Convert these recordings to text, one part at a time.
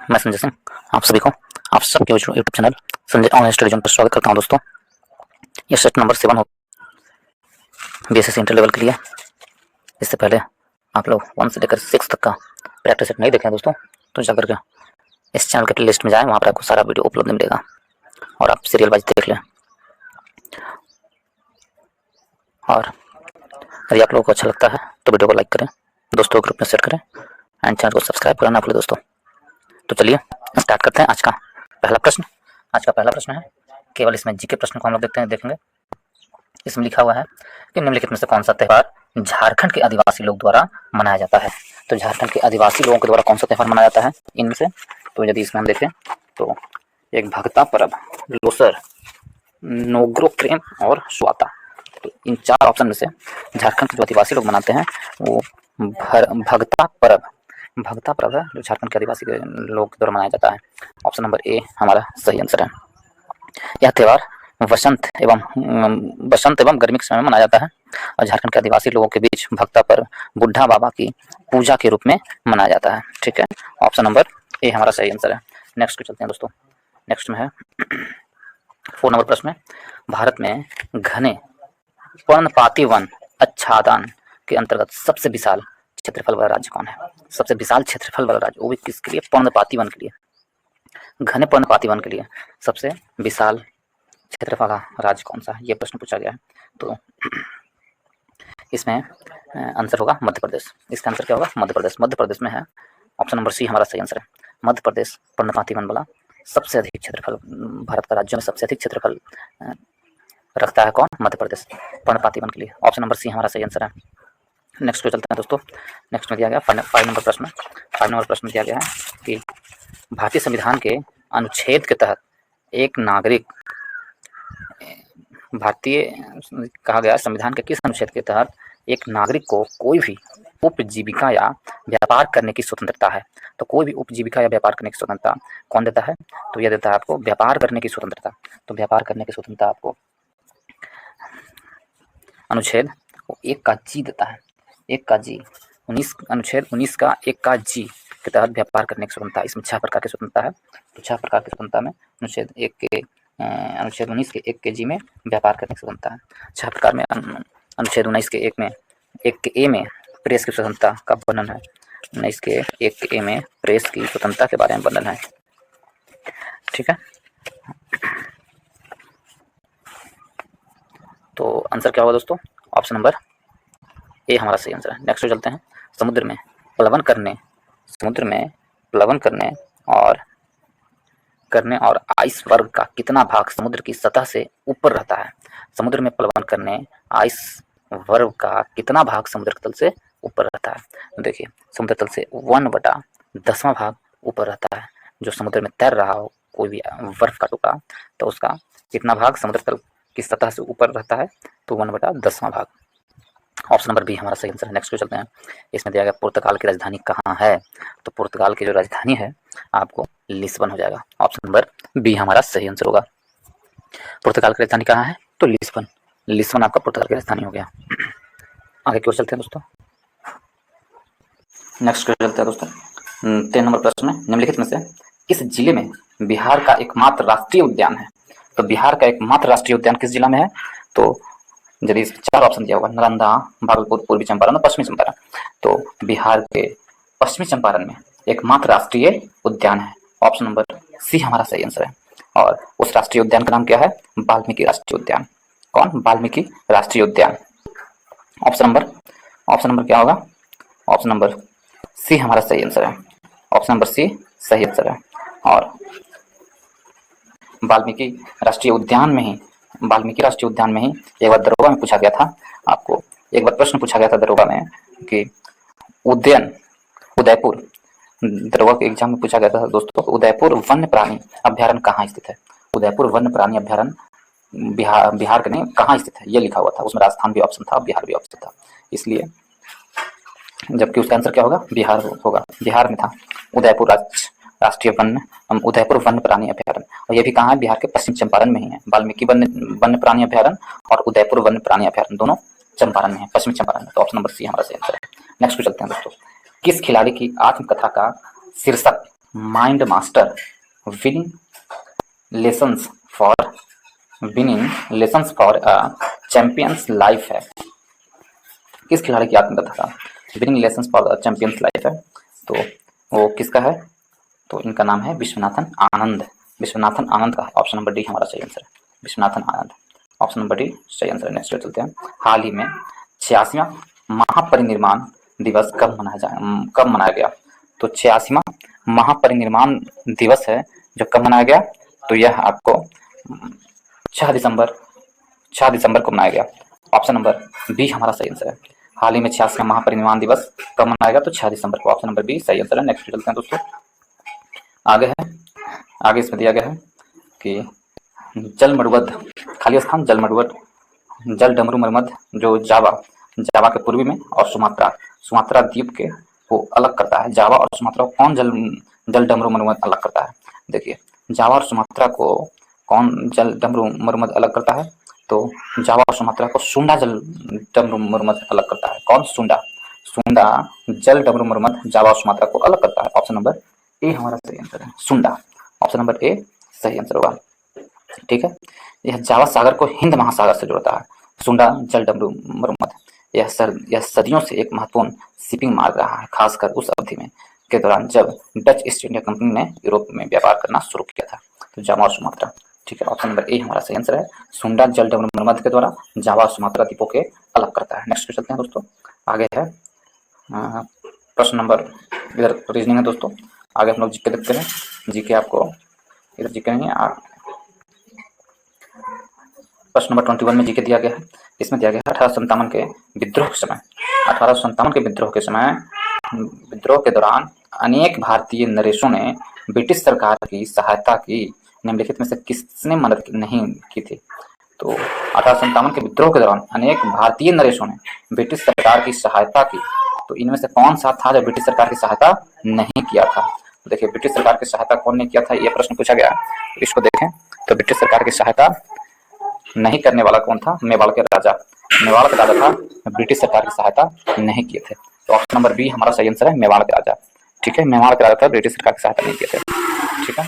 मैं संजय सिंह आप सभी को आप सबके YouTube channel Sanjay online study zone पर स्वागत करता हूं। दोस्तों ये सेट नंबर 7 हो बीएसएससी इंटर लेवल के लिए। इससे पहले आप लोग 1 से लेकर 6 तक का प्रैक्टिस सेट नहीं देखे हैं दोस्तों, तो जाकर के इस चैनल के प्ले लिस्ट में जाएँ, वहाँ पर आपको सारा वीडियो उपलब्ध मिलेगा और आप सीरियल वाइज देख लें। और यदि आप लोगों को अच्छा लगता है तो वीडियो को लाइक करें, दोस्तों ग्रुप में शेयर करें एंड चैनल को सब्सक्राइब करना भूलें दोस्तों। तो चलिए स्टार्ट करते हैं। आज का पहला प्रश्न है, केवल इसमें जीके प्रश्न को हम लोग देखेंगे। इसमें लिखा हुआ है कि निम्नलिखित में से कौन सा त्यौहार झारखंड के आदिवासी लोग द्वारा मनाया जाता है। तो झारखंड के आदिवासी लोगों के द्वारा कौन सा त्यौहार मनाया जाता है इनमें से? तो यदि इसमें हम देखें तो एक भगता पर्व, लोसर, नोग्रो क्रेम और स्वाता। तो इन 4 ऑप्शन में से झारखंड के जो आदिवासी लोग मनाते हैं वो भगता पर्व है, जो झारखंड के आदिवासी लोग के द्वारा मनाया जाता है। ऑप्शन नंबर ए हमारा सही आंसर है। यह त्यौहार वसंत एवं गर्मी के समय में मनाया जाता है और झारखंड के आदिवासी लोगों के बीच भगता पर्व बुढ़ा बाबा की पूजा के रूप में मनाया जाता है। ठीक है, ऑप्शन नंबर ए हमारा सही आंसर है। नेक्स्ट को चलते हैं दोस्तों। नेक्स्ट में है 4 नंबर प्रश्न में, भारत में घने पर्णपाती वन आच्छादन के अंतर्गत सबसे विशाल क्षेत्रफल वाला राज्य कौन है? सबसे विशाल क्षेत्रफल वाला राज्य, वो भी किसके लिए? पर्णपाती वन के लिए, घने पर्णपाती वन के लिए सबसे विशाल क्षेत्रफल वाला राज्य कौन सा है, ये प्रश्न पूछा गया है। तो इसमें आंसर होगा मध्य प्रदेश। इसका आंसर क्या होगा? मध्य प्रदेश। मध्य प्रदेश में है, ऑप्शन नंबर सी हमारा सही आंसर है। मध्य प्रदेश पर्णपाती वन वाला सबसे अधिक क्षेत्रफल, भारत का राज्यों में सबसे अधिक क्षेत्रफल रखता है। कौन? मध्य प्रदेश, पर्णपाती वन के लिए। ऑप्शन नंबर सी हमारा सही आंसर है। नेक्स्ट पे चलते हैं दोस्तों। नेक्स्ट में दिया गया 5 नंबर प्रश्न। 5 नंबर प्रश्न में दिया गया है कि भारतीय संविधान के अनुच्छेद के तहत एक नागरिक, कहा गया संविधान के किस अनुच्छेद के तहत एक नागरिक को कोई भी उपजीविका या व्यापार करने की स्वतंत्रता है? तो कोई भी उपजीविका या व्यापार करने की स्वतंत्रता कौन देता है? तो यह देता है आपको व्यापार करने की स्वतंत्रता। तो व्यापार करने की स्वतंत्रता आपको अनुच्छेद 1 का जी देता है। 1 का जी, अनुच्छेद 19 का 1 का जी के तहत व्यापार करने की स्वतंत्रता। इसमें 6 प्रकार की स्वतंत्रता है। तो 6 प्रकार की स्वतंत्रता में अनुच्छेद 19 के 1 के जी में व्यापार करने की स्वतंत्रता है। 6 प्रकार में अनुच्छेद 19 के 1 के ए में प्रेस की स्वतंत्रता का वर्णन है। 19 के 1 के ए में प्रेस की स्वतंत्रता के बारे में वर्णन है। ठीक है, तो आंसर क्या होगा दोस्तों? ऑप्शन नंबर ए हमारा सही आंसर है। नेक्स्ट पे चलते हैं। समुद्र में प्लवन और आइस वर्ग का कितना भाग समुद्र की सतह से ऊपर रहता है? समुद्र में प्लवन करने आइस वर्ग का कितना भाग समुद्र तल से ऊपर रहता है? तो देखिए, समुद्र तल से 1/10वां भाग ऊपर रहता है। जो समुद्र में तैर रहा हो कोई भी बर्फ का टुकड़ा, तो उसका कितना भाग समुद्र तल की सतह से ऊपर रहता है? तो 1/10वां भाग। ऑप्शन नंबर बी हमारा सही आंसर है। नेक्स्ट पे चलते हैं। इसमें दिया गया पुर्तगाल की राजधानी कहाँ है? तो पुर्तगाल की जो राजधानी है आपको लिस्बन हो जाएगा। ऑप्शन नंबर बी हमारा सही आंसर होगा। पुर्तगाल की राजधानी कहाँ है? तो लिस्बन आपका पुर्तगाल की राजधानी हो गया। आगे की ओर चलते हैं दोस्तों। नेक्स्ट पे चलते हैं दोस्तों। 3 नंबर प्रश्न में, निम्नलिखित में से किस जिले में बिहार का एकमात्र राष्ट्रीय उद्यान है? तो बिहार का एकमात्र राष्ट्रीय उद्यान किस जिला में है? तो यदि 4 ऑप्शन दिया होगा, नालंदा, भागलपुर, पूर्वी चंपारण और पश्चिमी चंपारण। तो बिहार के पश्चिमी चंपारण में एकमात्र राष्ट्रीय उद्यान है। ऑप्शन नंबर सी हमारा सही आंसर है। और उस राष्ट्रीय उद्यान का नाम क्या है? वाल्मीकि राष्ट्रीय उद्यान। कौन? वाल्मीकि राष्ट्रीय उद्यान। ऑप्शन नंबर क्या होगा? ऑप्शन नंबर सी हमारा सही आंसर है। ऑप्शन नंबर सी सही आंसर है। और वाल्मीकि राष्ट्रीय उद्यान में ही एक बार दरोगा में पूछा गया था, आपको एक बार प्रश्न पूछा गया था दरोगा में कि उदयपुर दरोगा के एग्जाम में पूछा गया था दोस्तों, उदयपुर वन्य प्राणी अभ्यारण्य कहाँ स्थित है? उदयपुर वन्य प्राणी अभ्यारण्य बिहार के नहीं कहाँ स्थित है, ये लिखा हुआ था। उसमें राजस्थान भी ऑप्शन था, बिहार भी ऑप्शन था, इसलिए जबकि उसका आंसर क्या होगा? बिहार होगा। बिहार में था उदयपुर वन्य प्राणी अभ्यारण्य। और ये भी कहाँ है? बिहार के पश्चिम चंपारण में ही है। वाल्मीकि वन्य प्राणी अभ्यारण्य और उदयपुर वन्य प्राणी अभ्यारण्य दोनों चंपारण में है, पश्चिमी चंपारण में। तो ऑप्शन नंबर सी हमारा सही आंसर है। नेक्स्ट पे चलते हैं दोस्तों। किस खिलाड़ी की आत्मकथा का शीर्षक mind master winning lessons for a champions life है। किस खिलाड़ी की आत्मकथा था? Winning lessons for the champions life है, तो वो किसका है? तो इनका नाम है विश्वनाथन आनंद। विश्वनाथन आनंद का है। ऑप्शन नंबर डी हमारा सही आंसर है, Viswanathan Anand. Option number D सही आंसर है। नेक्स्ट पे चलते हैं। हाल ही में 86वां महापरिनिर्वाण दिवस कब मनाया गया? तो 86वां महापरिनिर्वाण दिवस है जो कब मनाया गया? तो यह आपको 6 दिसंबर को मनाया गया। ऑप्शन नंबर बी हमारा सही आंसर है। हाल ही में 86वां महापरिनिर्वाण दिवस कब मनाया गया? तो 6 दिसंबर को। ऑप्शन नंबर बी सही आंसर है। नेक्स्ट चलते हैं दोस्तों। आगे इसमें दिया गया है कि जल मरुमद खाली स्थान जल डमरू मरुमद जो जावा के पूर्वी में और सुमात्रा द्वीप के को अलग करता है। जावा और सुमात्रा को कौन जल डमरू मरुमद अलग करता है? देखिए, जावा और सुमात्रा को कौन जल डमरू मरुमद अलग करता है? तो जावा और सुमात्रा को सुंडा जल डमरू मरुमद अलग करता है। कौन? सुंडा जल डमरू मरुमद जावा और सुमात्रा को अलग करता है। ऑप्शन नंबर ए हमारा सही आंसर है, सुंडा। ऑप्शन नंबर ए सही आंसर होगा। ठीक है, यह जावा सागर को हिंद महासागर से जोड़ता है। सुंडा जल डमरू मरुमद यह सदियों से एक महत्वपूर्ण शिपिंग मार्ग रहा है, खासकर उस अवधि में के दौरान जब डच ईस्ट इंडिया कंपनी ने यूरोप में व्यापार करना शुरू किया था। तो जावा और सुमात्रा, ठीक है, ऑप्शन नंबर ए हमारा सही आंसर है। सुंडा जल डमरू मरुमद के द्वारा जावा और सुमात्रा द्वीपों के अलग करता है। नेक्स्ट पे चलते हैं दोस्तों। आगे है प्रश्न नंबर, इधर रीजनिंग है दोस्तों। आगे हम लोग जीके देखते हैं। जीके आपको इधर जीके नहीं है, प्रश्न नंबर 21 में जीके दिया गया है। इसमें दिया गया है 1857 के विद्रोह के समय विद्रोह के दौरान अनेक भारतीय नरेशों ने ब्रिटिश सरकार की सहायता की। निम्नलिखित में से किसने मदद नहीं की थी? तो 1857 के विद्रोह के दौरान अनेक भारतीय नरेशों ने ब्रिटिश सरकार की सहायता की। तो इनमें से कौन सा था जो ब्रिटिश सरकार की सहायता नहीं किया था? तो देखिए, ब्रिटिश सरकार की सहायता कौन ने किया था, यह प्रश्न पूछा गया है। इसको देखें तो ब्रिटिश सरकार की सहायता नहीं करने वाला कौन था? मेवाड़ का राजा था, ब्रिटिश सरकार की सहायता नहीं किए थे। तो ऑप्शन नंबर बी हमारा सही आंसर है, मेवाड़ के राजा। ठीक है, मेवाड़ के राजा था, ब्रिटिश सरकार की सहायता नहीं किए थे। ठीक है,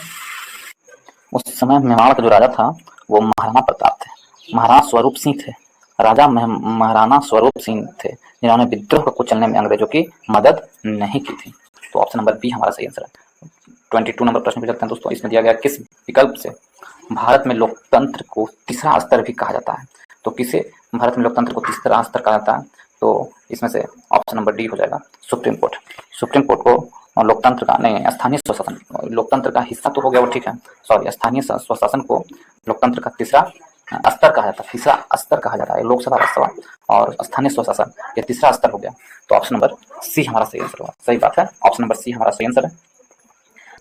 उस समय मेवाड़ का जो राजा था वो महाराणा प्रताप थे, महाराणा स्वरूप सिंह थे। राजा महाराणा स्वरूप सिंह थे जिन्होंने विद्रोह को कुचलने में अंग्रेजों की मदद नहीं की थी। तो ऑप्शन नंबर बी हमारा सही आंसर है। 22 नंबर प्रश्न पे चलते हैं दोस्तों। इसमें दिया गया किस विकल्प से भारत में लोकतंत्र को तीसरा स्तर भी कहा जाता है? तो किसे भारत में लोकतंत्र को तीसरा स्तर कहा जाता है? तो इसमें से ऑप्शन नंबर डी हो जाएगा, सुप्रीम कोर्ट को लोकतंत्र का नहीं, स्थानीय स्वशासन, लोकतंत्र का हिस्सा तो हो गया वो, ठीक है, सॉरी, स्थानीय स्वशासन को लोकतंत्र का तीसरा स्तर कहा जाता है, तीसरा स्तर कहा जाता है। लोकसभा, राज्यसभा और स्थानीय स्वशासन ये तीसरा स्तर हो गया। तो ऑप्शन नंबर सी हमारा सही आंसर होगा। सही बात है, ऑप्शन नंबर सी हमारा सही आंसर है।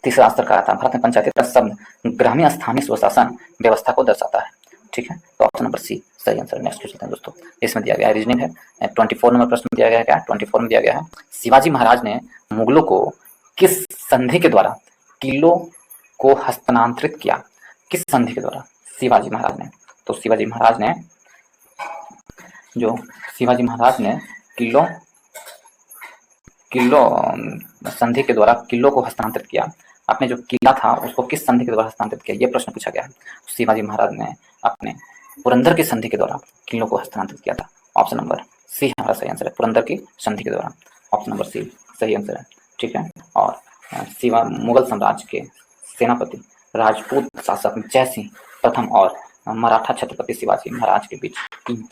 तीसरा स्तर कहा था। भारत में पंचायती राज शब्द ग्रामीण स्थानीय स्वशासन व्यवस्था को दर्शाता है। ठीक है, तो ऑप्शन नंबर सी सही आंसर। नेक्स्ट क्वेश्चन है दोस्तों। इसमें दिया गया रीजनिंग है। 24 नंबर प्रश्न दिया गया है। क्या 24 में दिया गया है, शिवाजी महाराज ने मुगलों को किस संधि के द्वारा किलों को हस्तांतरित किया? किस संधि के द्वारा शिवाजी महाराज ने? तो शिवाजी महाराज ने किलो संधि के द्वारा किलो को हस्तांतरित किया। आपने जो किला था उसको किस संधि के द्वारा हस्तांतरित किया, यह प्रश्न पूछा गया है। शिवाजी महाराज ने अपने पुरंदर की संधि के द्वारा किलो को हस्तांतरित किया था। ऑप्शन नंबर सी हमारा सही आंसर है, पुरंदर की संधि के द्वारा। ऑप्शन नंबर सी सही आंसर है। ठीक है, और मुगल साम्राज्य के सेनापति राजपूत शासक जयसिंह प्रथम और मराठा छत्रपति शिवाजी महाराज के बीच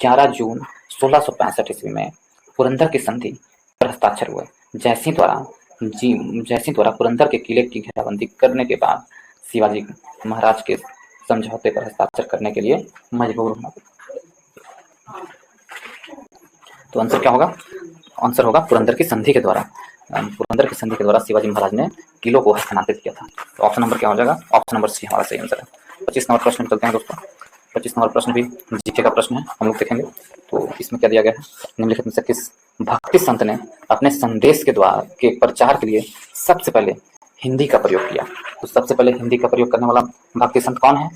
11 जून 1665 ईस्वी में पुरंदर की संधि पर हस्ताक्षर हुए। जयसिंह द्वारा पुरंदर के किले की घेराबंदी करने के बाद शिवाजी महाराज के समझौते पर हस्ताक्षर करने के लिए मजबूर होना। तो आंसर क्या होगा? आंसर होगा पुरंदर की संधि के द्वारा। पुरंदर की संधि के द्वारा शिवाजी महाराज ने किलों को हस्तांतरित किया था। तो ऑप्शन नंबर क्या हो जाएगा? ऑप्शन नंबर सी हमारा सही आंसर है। 25 नंबर प्रश्न चलते हैं दोस्तों। 25 नंबर प्रश्न भी जीके का प्रश्न है, हम लोग देखेंगे। तो इसमें क्या दिया गया है, निम्नलिखित में से किस भक्ति संत ने अपने संदेश के प्रचार के लिए सबसे पहले हिंदी का प्रयोग किया? तो सबसे पहले हिंदी का प्रयोग करने वाला भक्ति संत कौन है?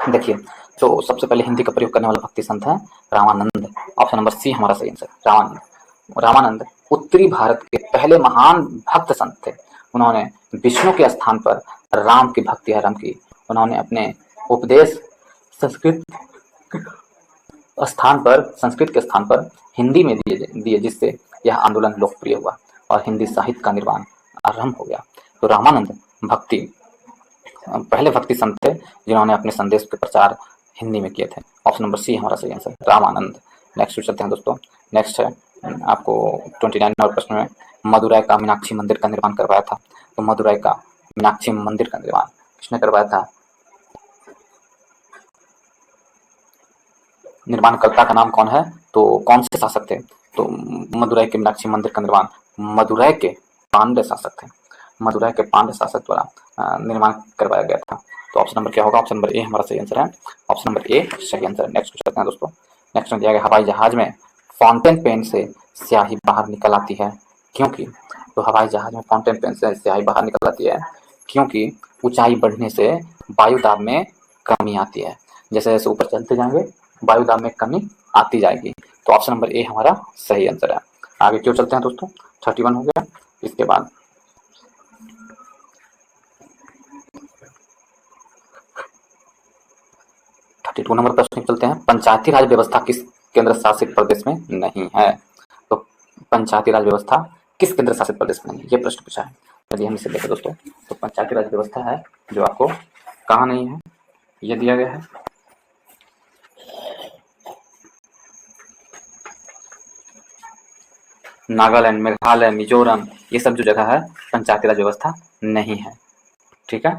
देखिए, तो सबसे पहले हिंदी का प्रयोग करने वाला भक्ति संत है रामानंद। ऑप्शन नंबर सी हमारा सही आंसर, रामानंद। रामानंद उत्तरी भारत के पहले महान भक्त संत थे। उन्होंने विष्णु के स्थान पर राम की भक्ति आरंभ की। उन्होंने अपने उपदेश संस्कृत संस्कृत के स्थान पर हिंदी में दिए जिससे यह आंदोलन लोकप्रिय हुआ और हिंदी साहित्य का निर्माण आरंभ हो गया। तो रामानंद पहले भक्ति संत थे जिन्होंने अपने संदेश के प्रचार हिंदी में किए थे। ऑप्शन नंबर सी हमारा सही आंसर, रामानंद। नेक्स्ट चलते हैं दोस्तों। नेक्स्ट है आपको 29 नंबर प्रश्न में मदुरै का मीनाक्षी मंदिर का निर्माण करवाया था। तो मदुरै का मीनाक्षी मंदिर का निर्माण किसने करवाया था? निर्माणकर्ता का नाम कौन है? तो कौन से शासक थे? तो मदुरै के मीनाक्षी मंदिर का निर्माण मदुरै के पांड्य शासक थे। मदुरै के पांड्य शासक द्वारा निर्माण करवाया गया था। तो ऑप्शन नंबर क्या होगा? ऑप्शन नंबर ए हमारा सही आंसर है। ऑप्शन नंबर ए सही आंसर। नेक्स्ट चलते हैं दोस्तों। नेक्स्ट में दिया गया हवाई जहाज में फाउंटेन पेन से स्याही बाहर निकल आती है क्योंकि? तो हवाई जहाज में फाउंटेन पेन से स्याही बाहर निकल आती है क्योंकि ऊंचाई बढ़ने से वायु दाब में कमी आती है। जैसे जैसे ऊपर चलते जाएंगे वायु दाब में कमी आती जाएगी। तो ऑप्शन नंबर ए हमारा सही आंसर है। आगे क्यों चलते हैं दोस्तों। 31 हो गया। इसके बाद 32 नंबर प्रश्न चलते हैं। पंचायती राज व्यवस्था किस केंद्र शासित प्रदेश में नहीं है? तो पंचायती राज व्यवस्था किस केंद्र शासित प्रदेश में नहीं है, ये प्रश्न पूछा है। चलिए हम इसे देखें दोस्तों। तो पंचायती राज व्यवस्था है जो आपको कहाँ नहीं है, ये दिया गया है। नागालैंड, मेघालय, मिजोरम, ये सब जो जगह है पंचायती राज व्यवस्था नहीं है। ठीक है,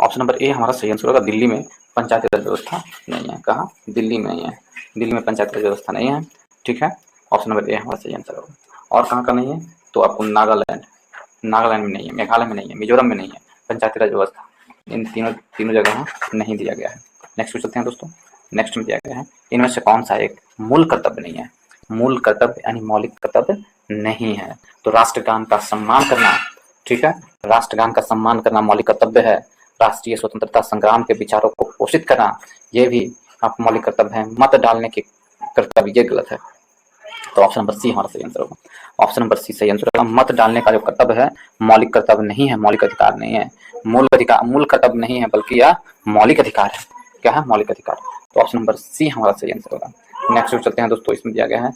ऑप्शन नंबर ए हमारा सही आंसर होगा। दिल्ली में पंचायती राज व्यवस्था नहीं है। कहाँ? दिल्ली में नहीं है। दिल्ली में पंचायती राज व्यवस्था नहीं है। ठीक है, ऑप्शन नंबर ए हमारा सही आंसर होगा। और कहाँ का नहीं है? तो आपको नागालैंड में नहीं है, मेघालय में नहीं है, मिजोरम में नहीं है पंचायती राज व्यवस्था। इन तीनों जगह नहीं दिया गया है। नेक्स्ट चलते हैं दोस्तों। नेक्स्ट में दिया गया है इनमें से कौन सा एक मूल कर्तव्य नहीं है? मूल कर्तव्य यानी मौलिक कर्तव्य नहीं है। तो राष्ट्रगान का सम्मान करना, ठीक है, राष्ट्रगान का सम्मान करना मौलिक कर्तव्य है। राष्ट्रीय स्वतंत्रता संग्राम के विचारों को पोषित करना, ये भी आप मौलिक कर्तव्य है। मत डालने के कर्तव्य, ये गलत है। तो ऑप्शन नंबर सी हमारा सही आंसर होगा। ऑप्शन नंबर सी सही आंसर होगा। मत डालने का जो कर्तव्य है मौलिक कर्तव्य नहीं है, मौलिक अधिकार नहीं है। मूल कर्तव्य नहीं है बल्कि यह मौलिक अधिकार है। क्या है? मौलिक अधिकार। तो ऑप्शन नंबर सी हमारा सही आंसर होगा। नेक्स्ट चलते हैं दोस्तों। इसमें दिया गया है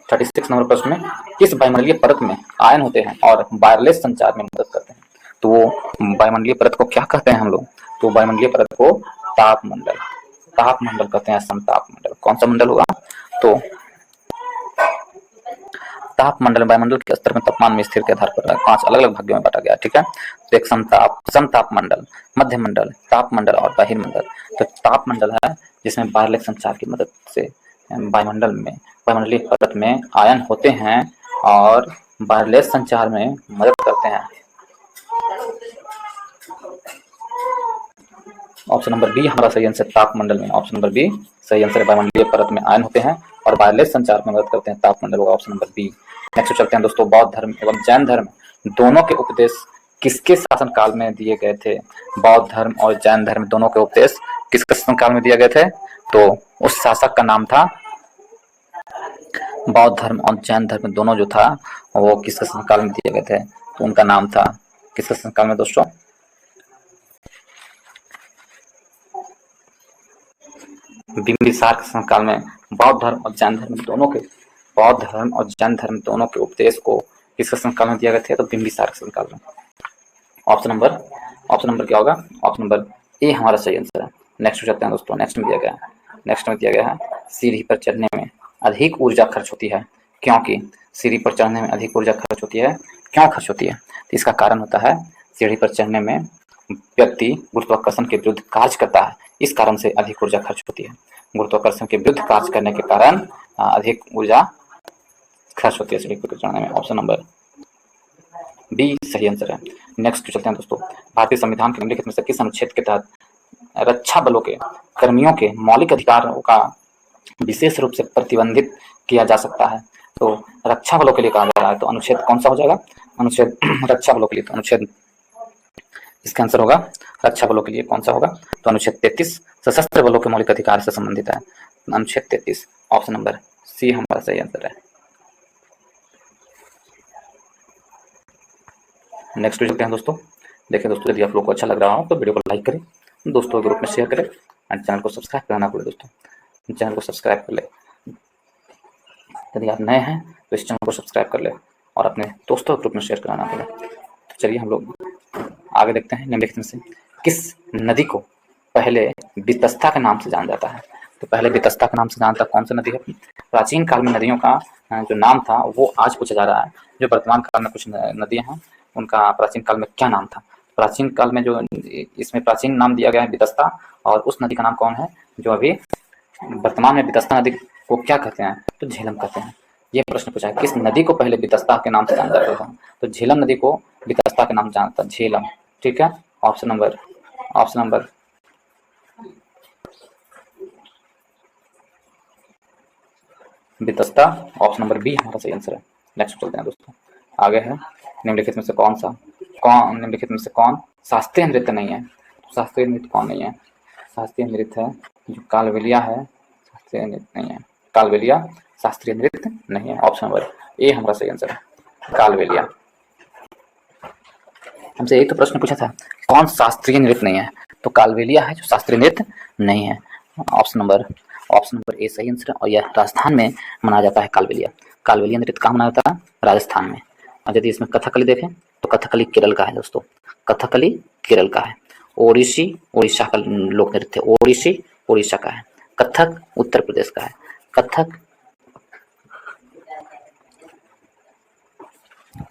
36 नंबर प्रश्न में किस वायुमंडलीय परत में आयन होते हैं और वायरलेस संचार में मदद करते हैं? तो वो वायुमंडलीय परत को क्या कहते हैं हम लोग? तो वायुमंडलीय परत को तापमंडल कहते हैं। समताप मंडल कौन सा मंडल होगा? तो तापमंडल वायुमंडल के स्तर में तापमान में स्थिर के आधार पर 5 अलग अलग भागों में बांटा गया। ठीक है, तो एक समताप मंडल, मध्य मंडल, ताप मंडल और बहिर्मंडल। तो ताप मंडल है जिसमें वायरलेस संचार की मदद से वायुमंडलीय परत में आयन होते हैं और वायरलेस संचार में मदद करते हैं। ऑप्शन नंबर बी हमारा सही आंसर। तापमंडल में ऑप्शन नंबर बी सही आंसर है। वायुमंडलीय परत में आयन होते हैं और वायरलेस संचार में मदद करते हैं। तापमंडल होगा ऑप्शन नंबर बी। नेक्स्ट चलते हैं दोस्तों। बौद्ध धर्म एवं जैन धर्म दोनों के उपदेश किसके शासन काल में दिए गए थे? बौद्ध धर्म और जैन धर्म दोनों के उपदेश किसके शासन काल में दिए गए थे? तो उस शासक का नाम था, बौद्ध धर्म और जैन धर्म दोनों जो था वो किसके शासन काल में दिए गए थे? तो उनका नाम था किसके शासन काल में दोस्तों? बिंबिसार के शासन काल में बौद्ध धर्म और जैन धर्म दोनों के उपदेश को किसके शासन काल में दिया गया थे? तो बिंबिसार के शासन काल में। ऑप्शन नंबर क्या होगा? ऑप्शन नंबर ए हमारा सही आंसर है। नेक्स्ट चलते हैं दोस्तों। नेक्स्ट में दिया गया है सीढ़ी पर चढ़ने में अधिक ऊर्जा खर्च होती है क्योंकि? सीढ़ी पर चढ़ने में अधिक ऊर्जा खर्च होती है, क्यों खर्च होती है? तो इसका कारण होता है सीढ़ी पर चढ़ने में व्यक्ति गुरुत्वाकर्षण के विरुद्ध कार्य करता है, इस कारण से अधिक ऊर्जा खर्च होती है। गुरुत्वाकर्षण के विरुद्ध कार्य करने के कारण अधिक ऊर्जा खर्च होती है सीढ़ी पर चढ़ने में। ऑप्शन नंबर बी सही आंसर है। नेक्स्ट चलते हैं दोस्तों। भारतीय संविधान के निम्नलिखित में से किस अनुच्छेद के तहत रक्षा बलों के कर्मियों के मौलिक अधिकारों का विशेष रूप से प्रतिबंधित किया जा सकता है? तो रक्षा बलों के लिए कहा जा रहा है, तो अनुच्छेद कौन सा हो जाएगा? अनुच्छेद रक्षा बलों के लिए, तो अनुच्छेद इसका आंसर होगा रक्षा बलों के लिए कौन सा होगा? तो अनुच्छेद 33 सशस्त्र बलों के मौलिक अधिकार से संबंधित है। अनुच्छेद 33 ऑप्शन नंबर सी हमारा सही आंसर है। नेक्स्ट चलते हैं दोस्तों। देखिए दोस्तों, यदि आप लोग को अच्छा लग रहा हो तो वीडियो को लाइक करें, दोस्तों के ग्रुप में शेयर करें एंड चैनल को सब्सक्राइब करना भूलें दोस्तों। चैनल को सब्सक्राइब कर ले, यदि आप नए हैं तो इस चैनल को सब्सक्राइब कर ले और अपने दोस्तों के ग्रुप में शेयर कराना भूलें। तो चलिए हम लोग आगे देखते हैं। निम्नलिखित में से किस नदी को पहले वितस्ता के नाम से जाना जाता है? तो पहले वितस्ता के नाम से जाना जाता कौन सी नदी है? प्राचीन काल में नदियों का जो नाम था वो आज पूछा जा रहा है। जो वर्तमान काल में कुछ नदियां हैं उनका प्राचीन काल में क्या नाम था? प्राचीन काल में जो इसमें प्राचीन नाम दिया गया है वितस्ता, और उस नदी का नाम कौन है जो अभी वर्तमान में वितस्ता नदी को क्या कहते हैं? तो झेलम कहते हैं। ये प्रश्न पूछा है, किस नदी को पहले वितस्ता के नाम से जाना जाता था? तो झेलम नदी को वितस्ता के नाम से जाना था, झेलम। ठीक है, option number Vitasta, option number B हमारा सही आंसर है। नेक्स्ट चलते हैं दोस्तों, आगे है निम्नलिखित में से निम्नलिखित में से कौन शास्त्रीय नृत्य नहीं है? शास्त्रीय नृत्य कौन नहीं है? शास्त्रीय नृत्य है जो कालबेलिया है, शास्त्रीय नृत्य नहीं है। कालबेलिया शास्त्रीय नृत्य नहीं है, ऑप्शन नंबर ए हमारा सही आंसर है, कालबेलिया। हमसे यही तो प्रश्न पूछा था, कौन शास्त्रीय नृत्य नहीं है? तो कालबेलिया है जो शास्त्रीय नृत्य नहीं है। ऑप्शन नंबर ए सही आंसर है, और यह राजस्थान में मनाया जाता है कालबेलिया। कालबेलिया नृत्य कहाँ मनाया जाता है? राजस्थान में। और यदि इसमें कथकली देखें तो कथकली केरल का है दोस्तों, कथकली केरल का है। ओडिसी उड़ीसा का लोक नृत्य, ओडिसी उड़ीसा का है। कथक उत्तर प्रदेश का है, कथक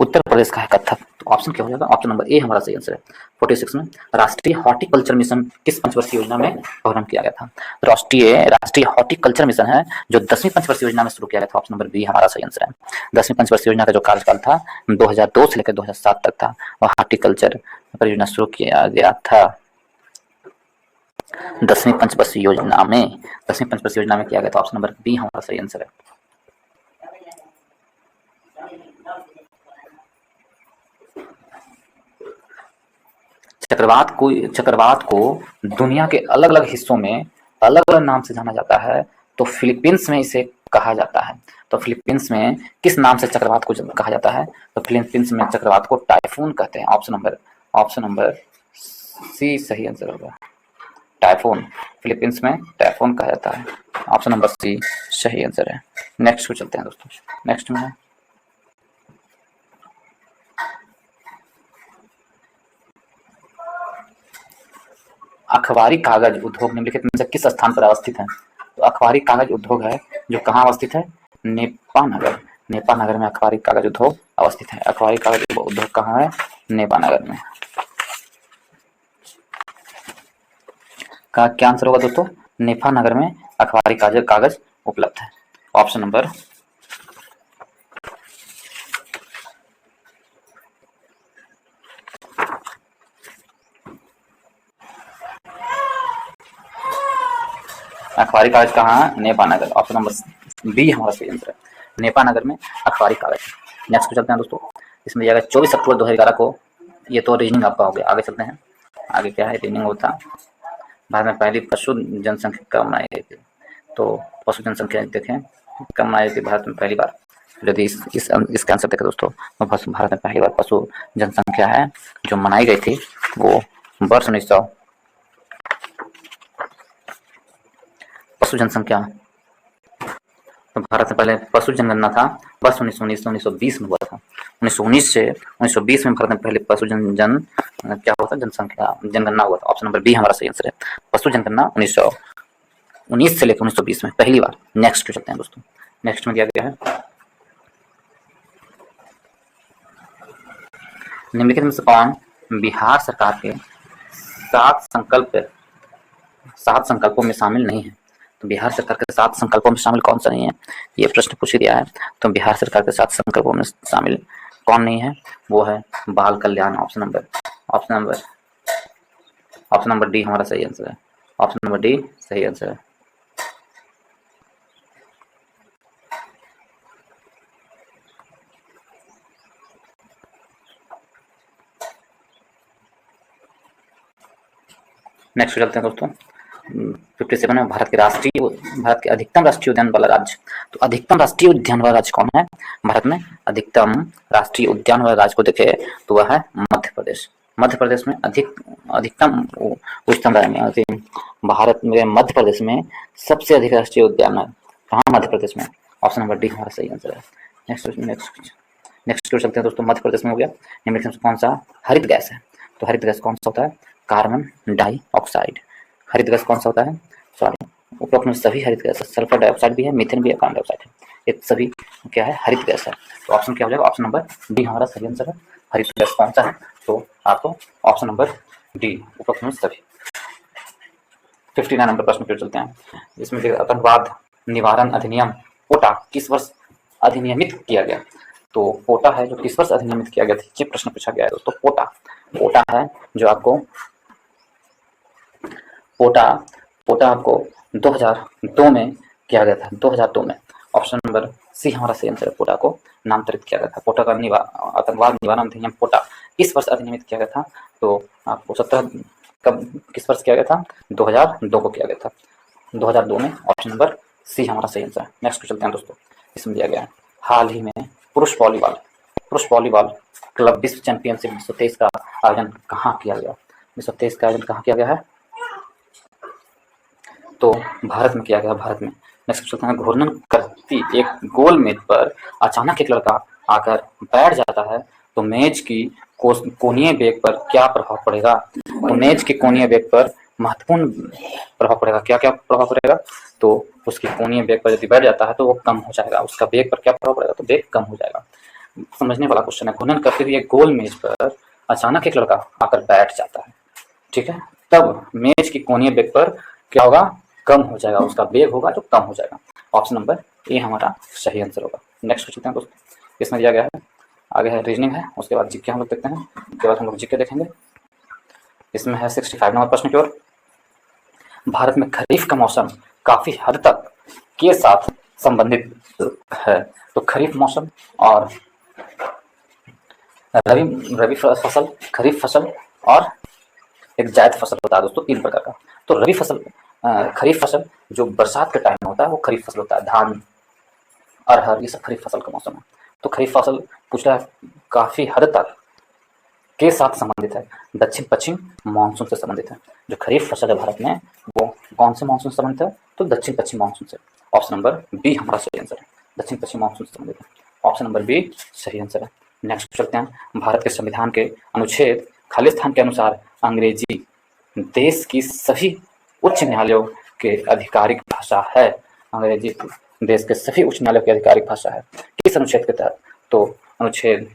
उत्तर प्रदेश का है कथक। तो ऑप्शन क्या हो जाएगा? ऑप्शन नंबर ए हमारा सही आंसर है। 46 में राष्ट्रीय हॉर्टिकल्चर मिशन किस पंचवर्षीय योजना में प्रारंभ किया गया था? राष्ट्रीय हॉर्टिकल्चर मिशन है जो 10वीं पंचवर्षीय योजना में शुरू किया गया था। ऑप्शन नंबर बी हमारा सही आंसर है। 10वीं पंचवर्षीय योजना का जो कार्यकाल था 2002 से लेकर 2007 तक था, और हॉर्टिकल्चर परियोजना शुरू किया गया था 10वीं पंचवर्षीय योजना में किया गया था। ऑप्शन नंबर बी हमारा सही आंसर है। चक्रवात को दुनिया के अलग अलग हिस्सों में अलग अलग नाम से जाना जाता है। तो फिलीपींस में इसे कहा जाता है, तो फिलीपींस में किस नाम से चक्रवात को कहा जाता है? तो फिलीपींस में चक्रवात को टाइफून कहते हैं। ऑप्शन नंबर सी सही आंसर होगा, टाइफून। फिलीपींस में टाइफून कहा जाता है, ऑप्शन नंबर सी सही आंसर है। नेक्स्ट को चलते हैं दोस्तों। नेक्स्ट में है अखबारी कागज उद्योग निम्नलिखित में से किस स्थान पर अवस्थित है? तो अखबारी कागज उद्योग है जो कहाँ अवस्थित है? नेपानगर में अखबारी कागज उद्योग अवस्थित है। अखबारी कागज उद्योग कहाँ है? नेपानगर में। का क्या आंसर होगा दोस्तों? नेपानगर में अखबारी कागज उपलब्ध है, ऑप्शन नंबर अखबारी कागज कहाँ है? नेपानगर, ऑप्शन नंबर बी हमारा सही आंसर है, नेपानगर में अखबारी कागज। नेक्स्ट चलते हैं दोस्तों, इसमें दिया गया 24 अक्टूबर 2011 को, ये तो रीजनिंग आपका हो गया। आगे चलते हैं, आगे क्या है? रीजनिंग होता भारत में पहली पशु जनसंख्या कब बनाई गई थी? तो पशु जनसंख्या देखें कब बनाई गई थी भारत में पहली बार? यदि इसका आंसर देखें दोस्तों, तो भारत में पहली बार पशु जनसंख्या है जो मनाई गई थी वो वर्ष 1900 पशु जनसंख्या, तो भारत में पहले पशु जनगणना था वर्ष 1919 में हुआ था। 1919 से 1920 में भारत में पहले पशु क्या हुआ था? जनगणना हुआ था। ऑप्शन नंबर बी हमारा सही आंसर है, पशु जनगणना 1919 से लेकर 1920 में पहली बार। नेक्स्ट चलते हैं दोस्तों, नेक्स्ट में दिया गया है निम्नलिखित में से कौन बिहार सरकार के 7 संकल्पों में शामिल नहीं है? तो बिहार सरकार के 7 संकल्पों में शामिल कौन सा नहीं है? ये प्रश्न पूछ दिया है। तो बिहार सरकार के 7 संकल्पों में शामिल कौन नहीं है? वो है बाल कल्याण। ऑप्शन नंबर डी हमारा सही आंसर है, ऑप्शन नंबर डी सही आंसर है। नेक्स्ट चलते हैं दोस्तों, 57 में भारत के अधिकतम राष्ट्रीय उद्यान वाला राज्य। तो अधिकतम राष्ट्रीय उद्यान वाला राज्य कौन है भारत में? अधिकतम राष्ट्रीय उद्यान वाला राज्य को देखे तो वह है मध्य प्रदेश। मध्य प्रदेश में अधिकतम उच्चतम भारत में मध्य प्रदेश में सबसे अधिक राष्ट्रीय उद्यान है। कहाँ? मध्य प्रदेश में। ऑप्शन नंबर डी हमारा सही आंसर है। नेक्स्ट चलते हैं दोस्तों। मध्य प्रदेश में हो गया। निम्नलिखित में कौन सा हरित गैस है? तो हरित गैस कौन सा होता है? Carbon dioxide. हरित गैस कौन सा होता है? सॉरी, उपरोक्त में सभी हरित गैस, सल्फर डाइऑक्साइड भी है, मीथेन भी है, कार्बन डाइऑक्साइड है, ये सभी क्या है? हरित गैस है। तो ऑप्शन क्या हो जाएगा? ऑप्शन नंबर डी हमारा सही आंसर है। हरित गैस कौन सा है? तो आपको ऑप्शन नंबर डी, उपरोक्त में सभी। 59 नंबर प्रश्न पे चलते हैं। इसमें आतंकवाद निवारण अधिनियम पोटा किस वर्ष अधिनियमित किया गया? तो पोटा है जो किस वर्ष अधिनियमित किया गया था, ये प्रश्न पूछा गया है दोस्तों। पोटा है जो आपको पोटा आपको 2002 में किया गया था। 2002 में। ऑप्शन नंबर सी हमारा सही आंसर है। पोटा को नामकरण किया गया था। पोटा का आतंकवाद निवारण अधिनियम पोटा किस वर्ष अधिनियमित किया गया था? तो आपको 17 कब किस वर्ष किया गया था? 2002 को किया गया था। 2002 में। ऑप्शन नंबर सी हमारा सही आंसर है। नेक्स्ट चलते हैं दोस्तों। इसमें दिया गया है हाल ही में पुरुष वॉलीबॉल क्लब विश्व चैंपियनशिप 2023 का आयोजन कहाँ किया गया? 2023 का आयोजन कहाँ किया गया है? तो भारत में किया गया। भारत में। नेक्स्ट चलते हैं। घूर्णन करती एक गोल मेज पर अचानक एक लड़का आकर बैठ जाता है तो मेज की कोणीय वेग पर क्या प्रभाव पड़ेगा? तो मेज के कोणीय वेग पर महत्वपूर्ण प्रभाव पड़ेगा। क्या क्या प्रभाव पड़ेगा? तो उसकी कोणीय वेग पर यदि बैठ जाता है तो वो कम हो जाएगा। उसका वेग पर क्या प्रभाव पड़ेगा? तो वेग कम हो जाएगा। समझने वाला क्वेश्चन है। घूर्णन करते हुए एक गोल मेज पर अचानक एक लड़का आकर बैठ जाता है, ठीक है, तब मेज की कोणीय वेग पर क्या होगा? कम हो जाएगा। उसका वेग होगा जो कम हो जाएगा। ऑप्शन नंबर ए हमारा सही आंसर होगा। नेक्स्ट चलते हैं दोस्तों। इसमें दिया गया है, आगे है रीजनिंग है, उसके बाद जीके हम लोग देखते हैं, उसके बाद हम लोग जीके देखेंगे। इसमें है 65 नंबर प्रश्न की ओर। भारत में खरीफ का मौसम काफी हद तक के साथ संबंधित है। तो खरीफ मौसम और रबी फसल, खरीफ फसल और एक जायद फसल होता है दोस्तों, 3 प्रकार का। तो रबी फसल, खरीफ फसल जो बरसात के टाइम में होता है वो खरीफ फसल होता है। धान, अरहर, ये सब खरीफ फसल का मौसम है। तो खरीफ फसल पूछ रहा है काफी हद तक के साथ संबंधित है, दक्षिण पश्चिम मानसून से संबंधित है। जो खरीफ फसल है भारत में वो कौन से मानसून से संबंधित है? तो दक्षिण पश्चिम मानसून से। ऑप्शन नंबर बी हमारा सही आंसर है। दक्षिण पश्चिम मानसून से संबंधित है। ऑप्शन नंबर बी सही आंसर है। नेक्स्ट चलते हैं। भारत के संविधान के अनुच्छेद खालिस्तान के अनुसार अंग्रेजी देश की सभी उच्च न्यायालयों के आधिकारिक भाषा है। अंग्रेजी देश के सभी उच्च न्यायालयों की आधिकारिक भाषा है। किस अनुच्छेद के तहत? तो अनुच्छेद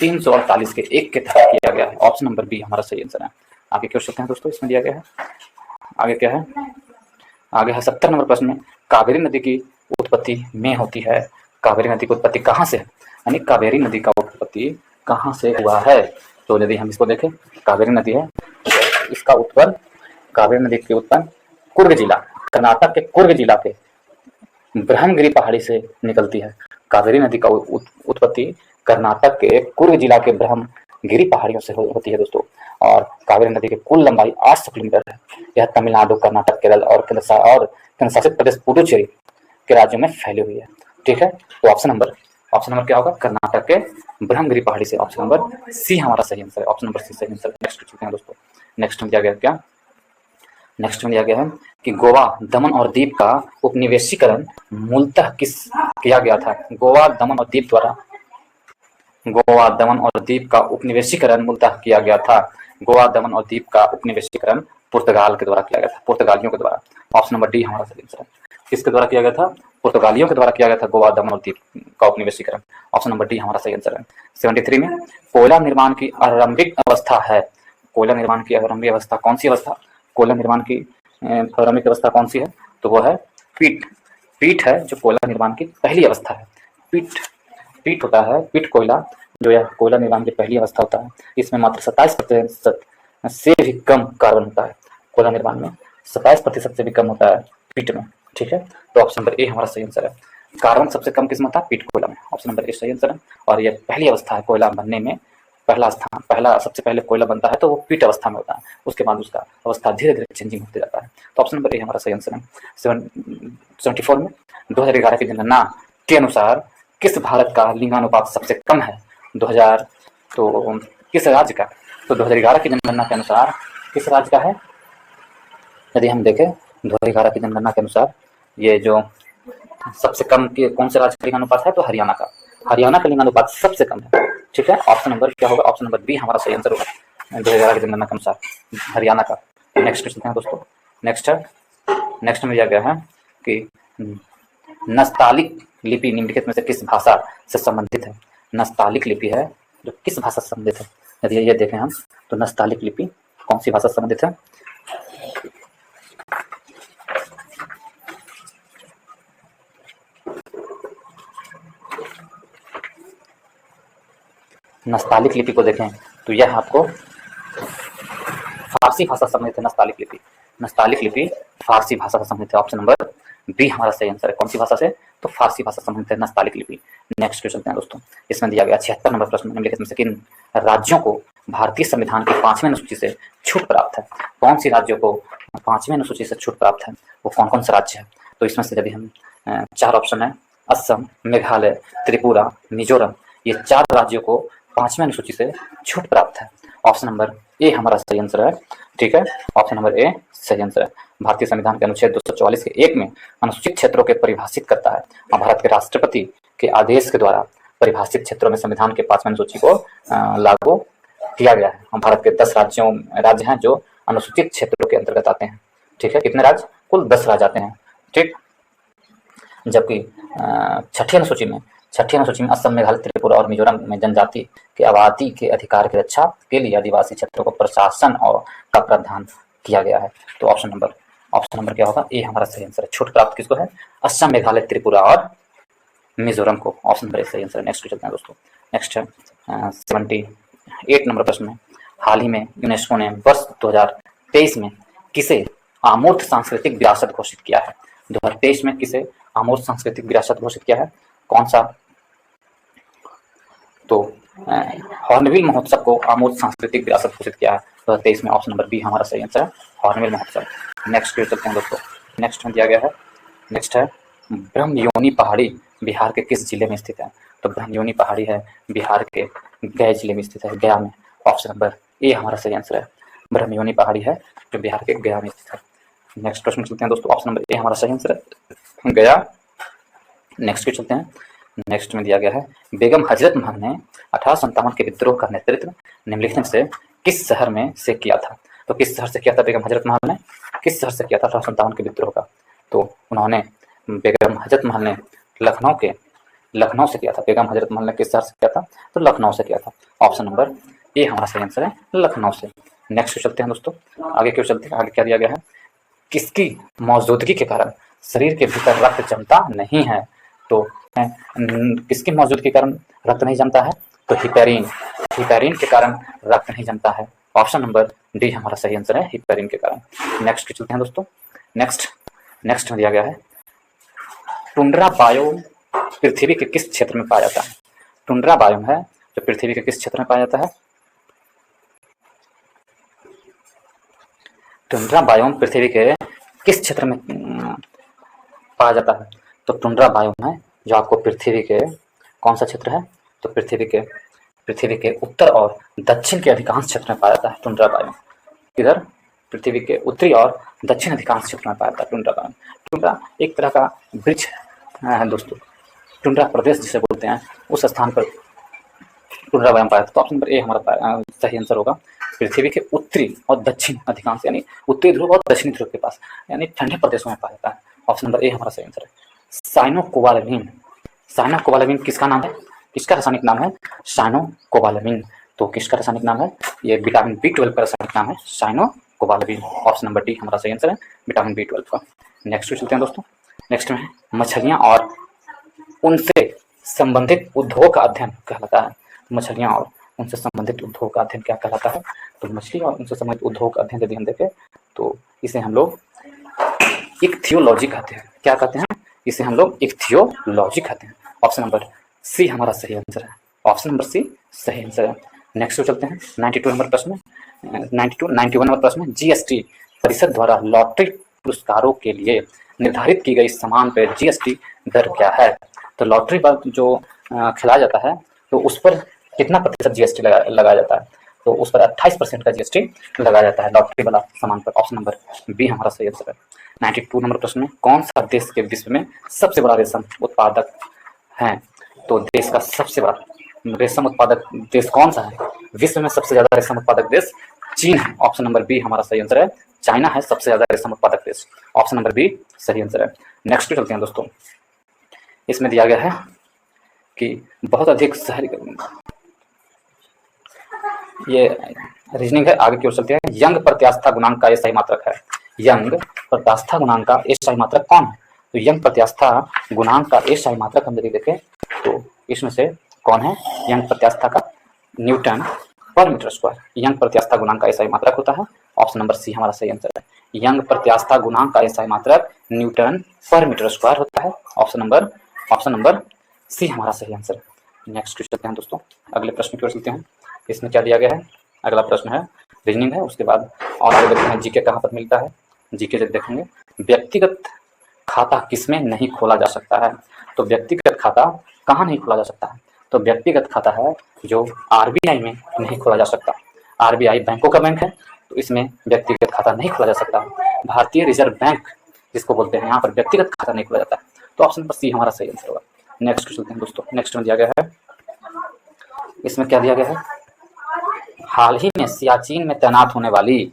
348 के 1 के तहत किया गया है। ऑप्शन नंबर बी हमारा सही आंसर है। आगे क्वेश्चन हैं दोस्तों, इसमें दिया गया है। आगे क्या है? आगे है 70 नंबर प्रश्न में, कावेरी नदी की उत्पत्ति में होती है। कावेरी नदी की उत्पत्ति कहाँ से है? यानी कावेरी नदी का उत्पत्ति कहाँ से हुआ है? तो यदि हम इसको देखें, कावेरी नदी है, इसका उत्पन्न, कावेरी नदी की उत्पन्न कुर्ग जिला, कर्नाटक के कुर्ग जिला के ब्रह्मगिरी पहाड़ी से निकलती है। कावेरी नदी का उत्पत्ति कर्नाटक के कुर्ग जिला के ब्रह्मगिरी पहाड़ियों से होती है दोस्तों। और कावेरी नदी की कुल लंबाई 800 किलोमीटर है। यह तमिलनाडु, कर्नाटक, केरल और केंद्र शासित प्रदेश पुडुचेरी के राज्यों में फैली हुई है, ठीक है। तो ऑप्शन नंबर क्या होगा? कर्नाटक के ब्रह्मगिरी पहाड़ी से। ऑप्शन नंबर सी हमारा सही आंसर है। ऑप्शन नंबर सी सही आंसर है। नेक्स्ट चलते हैं दोस्तों। नेक्स्ट में दिया गया क्या? नेक्स्ट में दिया गया है कि गोवा, दमन और दीव का उपनिवेशीकरण मूलतः किया गया था? गोवा, दमन और दीव का उपनिवेशीकरण मूलतः किया गया था। गोवा, दमन और दीव का उपनिवेशीकरण पुर्तगाल के द्वारा किया गया था, पुर्तगालियों के द्वारा। ऑप्शन नंबर डी हमारा सही आंसर है। किसके द्वारा किया गया था? पुर्तगालियों के द्वारा किया गया था गोवा, दमन और दीव का उपनिवेशीकरण। ऑप्शन नंबर डी हमारा सही आंसर है। 73 में, कोयला निर्माण की आरंभिक अवस्था है। कोयला निर्माण की आरंभिक अवस्था कौन सी अवस्था? कोयला निर्माण की आरंभिक अवस्था कौन सी है? तो वो है पीट है, जो कोयला निर्माण की पहली अवस्था है। पीट होता है, पीट कोयला, जो यह कोयला निर्माण की पहली अवस्था होता है। इसमें मात्र 27% से भी कम कार्बन होता है। कोयला निर्माण में 27% से भी कम होता है पीट में, ठीक है। तो ऑप्शन नंबर ए हमारा सही आंसर है। कार्बन सबसे कम किस्म होता है पीट कोयला में। ऑप्शन नंबर ए सही आंसर है। और यह पहली अवस्था है कोयला बनने में, पहला सबसे पहले कोयला बनता है तो वो पीट अवस्था में होता है, उसके बाद उसका अवस्था धीरे धीरे चेंजिंग होते जाता है। तो ऑप्शन नंबर ए हमारा सही आंसर है। 74 में 2011 की जनगणना के अनुसार किस भारत का लिंगानुपात सबसे कम है? 2000 तो किस राज्य का? तो 2011 की जनगणना के अनुसार किस राज्य का है? यदि हम देखें 2011 की जनगणना के अनुसार ये जो सबसे कम के कौन से राज्य का लिंगानुपात है? तो हरियाणा का। हरियाणा का लिंगानुपात सबसे कम है। ठीक है, ऑप्शन नंबर क्या होगा? ऑप्शन नंबर बी हमारा सही आंसर होगा 2011 की जनगणना के अनुसार हरियाणा का। नेक्स्ट क्वेश्चन है दोस्तों। नेक्स्ट में दिया गया है कि नस्तालिक लिपि निम्नलिखित में से किस भाषा से संबंधित है? नस्तालिक लिपि है जो किस भाषा से संबंधित है? यदि ये देखें हम तो नस्तालिक लिपि कौन सी भाषा से संबंधित है? नस्तालिक लिपि को देखें तो यह आपको फारसी भाषा से संबंधित है। नस्तालिक लिपि फारसी भाषा से संबंधित है। ऑप्शन नंबर बी हमारा सही आंसर है। कौन सी भाषा से? तो फारसी भाषा से संबंधित है नस्तालिक लिपि। नेक्स्ट क्वेश्चन है दोस्तों। इसमें दिया गया 76 नंबर प्रश्न, निम्नलिखित में से किन राज्यों को भारतीय संविधान की 5वीं अनुसूची से छूट प्राप्त है? कौन सी राज्यों को 5वीं अनुसूची से छूट प्राप्त है? वो कौन कौन से राज्य है? तो इसमें से यदि हम 4 ऑप्शन है, असम, मेघालय, त्रिपुरा, मिजोरम, ये 4 राज्यों को 5वीं अनुसूची से छूट प्राप्त है। ऑप्शन नंबर ए हमारा सही आंसर है। ठीक है, ऑप्शन नंबर ए सही आंसर है। भारतीय संविधान के अनुच्छेद 244 के 1 में अनुसूचित क्षेत्रों के परिभाषित करता है और भारत के राष्ट्रपति के आदेश के द्वारा परिभाषित क्षेत्रों में संविधान के 5वीं अनुसूची को लागू किया गया है। हम भारत के 10 राज्य हैं जो अनुसूचित क्षेत्रों के अंतर्गत आते हैं। ठीक है, कितने राज्य? कुल 10 राज्य आते हैं। ठीक, जबकि छठी अनुसूची में असम, मेघालय, त्रिपुरा और मिजोरम में जनजाति के आबादी के अधिकार की रक्षा के लिए आदिवासी क्षेत्रों को प्रशासन और का प्रावधान किया गया है। तो ऑप्शन नंबर क्या होगा? ए हमारा सही आंसर है। छूट प्राप्त किसको है? असम, मेघालय, त्रिपुरा और मिजोरम को। ऑप्शन नंबर ए सही आंसर है। नेक्स्ट चलते हैं दोस्तों। नेक्स्ट है 78 नंबर प्रश्न में, हाल ही में यूनेस्को ने वर्ष 2023 में किसे अमूर्त सांस्कृतिक विरासत घोषित किया है? 2023 में किसे अमूर्त सांस्कृतिक विरासत घोषित किया है? कौन सा? तो हॉर्नबिल महोत्सव को अमूर्त सांस्कृतिक विरासत घोषित किया है 2023 में। ऑप्शन नंबर बी हमारा सही आंसर है, हॉर्नबिल महोत्सव। नेक्स्ट पे चलते हैं दोस्तों। नेक्स्ट में दिया गया है, नेक्स्ट है ब्रह्मयोनी पहाड़ी बिहार के किस जिले में स्थित है? तो ब्रह्मयोनी पहाड़ी है बिहार के गया जिले में स्थित है, गया में। ऑप्शन नंबर ए हमारा सही आंसर है। ब्रह्मयोनी पहाड़ी है जो बिहार के गया में स्थित है। नेक्स्ट प्रश्न चलते हैं दोस्तों। ऑप्शन नंबर ए हमारा सही आंसर है, गया। नेक्स्ट पे चलते हैं। नेक्स्ट में दिया गया है, बेगम हजरत महल ने 1857 के विद्रोह का नेतृत्व निम्नलिखित में से किस शहर में से किया था? तो किस शहर से किया था बेगम हजरत महल ने? किस शहर से किया था 1857 के विद्रोह का? तो उन्होंने बेगम हजरत महल ने लखनऊ से किया था। बेगम हजरत महल ने किस शहर से किया था? तो लखनऊ से किया था। ऑप्शन नंबर ए हमारा सही आंसर है, लखनऊ से। नेक्स्ट चलते हैं दोस्तों, आगे क्यों चलते हैं। आगे क्या दिया गया है, किसकी मौजूदगी के कारण शरीर के भीतर रक्त जमता नहीं है? तो किसकी मौजूदगी के कारण रक्त नहीं जमता है? तो हिपेरिन के कारण रक्त नहीं जमता है। ऑप्शन नंबर डी हमारा सही आंसर है, हिपेरिन के कारण। नेक्स्ट चलते हैं दोस्तों। नेक्स्ट में दिया गया है, टुंड्रा बायोम पृथ्वी के किस क्षेत्र में पाया जाता है? टुंड्रा बायोम है जो पृथ्वी के किस क्षेत्र में पाया जाता है? टुंड्रा बायोम पृथ्वी के किस क्षेत्र में पाया जाता है? तो टुंड्रा बायोम है जो आपको पृथ्वी के कौन सा क्षेत्र है? तो पृथ्वी के उत्तर और दक्षिण के अधिकांश क्षेत्र में पाया जाता है टुंड्रा बायोम। इधर पृथ्वी के उत्तरी और दक्षिण अधिकांश क्षेत्र में पाया जाता है टुंड्रा बायोम। टुंड्रा एक तरह का वृक्ष है दोस्तों। टुंड्रा प्रदेश जिसे बोलते हैं, उस स्थान पर टुंड्रा बायोम पाया जाता है। तो ऑप्शन नंबर ए हमारा सही आंसर होगा। पृथ्वी के उत्तरी और दक्षिण अधिकांश यानी उत्तरी ध्रुव और दक्षिणी ध्रुव के पास यानी ठंडे प्रदेशों में पाया जाता है। ऑप्शन नंबर ए हमारा सही आंसर है। साइनोकोबालामिन किसका नाम है? किसका रासायनिक नाम है? साइनोकोबालामिन। तो किसका रासायनिक नाम है? ये विटामिन B12 का रासायनिक नाम है साइनोकोबालामिन। ऑप्शन नंबर डी हमारा सही आंसर है, विटामिन B12 का। नेक्स्ट चलते हैं दोस्तों। नेक्स्ट में मछलियां और उनसे संबंधित उद्योग का अध्ययन कहलाता है। मछलियां और उनसे संबंधित उद्योग का अध्ययन क्या कहलाता है? तो मछली और उनसे संबंधित उद्योग का अध्ययन यदि हम देखें तो इसे हम लोग इक्थियोलॉजी कहते हैं। क्या कहते हैं? इसे हम लोग इक्थियोलॉजी कहते हैं। ऑप्शन नंबर सी हमारा सही आंसर है। ऑप्शन नंबर सी सही आंसर है। नेक्स्ट चलते हैं 92 नंबर प्रश्न में। 91 नंबर प्रश्न में, जीएसटी परिषद द्वारा लॉटरी पुरस्कारों के लिए निर्धारित की गई समान पे जीएसटी दर क्या है? तो लॉटरी पर जो खिलाया जाता है तो उस पर कितना प्रतिशत जीएसटी लगाया जाता है? तो उस पर 28% का जीएसटी लगाया जाता है लॉटरी वाला सामान पर। ऑप्शन नंबर बी हमारा सही आंसर है। 92 नंबर प्रश्न में, कौन सा देश के विश्व में सबसे बड़ा रेशम उत्पादक है? तो देश का सबसे बड़ा रेशम उत्पादक देश कौन सा है? विश्व में सबसे ज्यादा रेशम उत्पादक देश चीन है। ऑप्शन नंबर बी हमारा सही आंसर है। चाइना है सबसे ज्यादा रेशम उत्पादक देश। ऑप्शन नंबर बी सही आंसर है। नेक्स्ट चलते हैं दोस्तों। इसमें दिया गया है कि बहुत अधिक शहरी, ये रीजनिंग है, आगे की ओर चलते हैं। यंग प्रत्यास्था गुणांक का एसआई मात्रक है। यंग प्रत्यास्था गुणांक का एसआई मात्रक कौन है? तो यंग प्रत्यास्था गुणांक का एसआई मात्रक हम यदि देखें तो इसमें से कौन है? यंग प्रत्यास्था का न्यूटन पर मीटर स्क्वायर। यंग प्रत्यास्था गुणांक का एसआई मात्रक होता है। ऑप्शन नंबर सी हमारा सही आंसर है। यंग प्रत्यास्था गुणांक का एसआई मात्रक न्यूटन पर मीटर स्क्वायर होता है। ऑप्शन नंबर सी हमारा सही आंसर है। नेक्स्ट चलते हैं दोस्तों, अगले प्रश्न की ओर चलते हैं। इसमें क्या दिया गया है? अगला प्रश्न है रीजनिंग है, उसके बाद और आगे देखते हैं जीके कहाँ पर मिलता है। जीके जब देखेंगे, व्यक्तिगत खाता किसमें नहीं खोला जा सकता है? तो व्यक्तिगत खाता कहाँ नहीं खोला जा सकता है? तो व्यक्तिगत खाता है जो आरबीआई में नहीं खोला जा सकता। आरबीआई बैंकों का बैंक है, तो इसमें व्यक्तिगत खाता नहीं खोला जा सकता। भारतीय रिजर्व बैंक जिसको बोलते हैं, यहाँ पर व्यक्तिगत खाता नहीं खोला जाता है। तो ऑप्शन नंबर सी हमारा सही आंसर होगा। नेक्स्ट चलते हैं दोस्तों। नेक्स्ट में दिया गया है, इसमें क्या दिया गया है? हाल ही में सियाचिन में तैनात होने वाली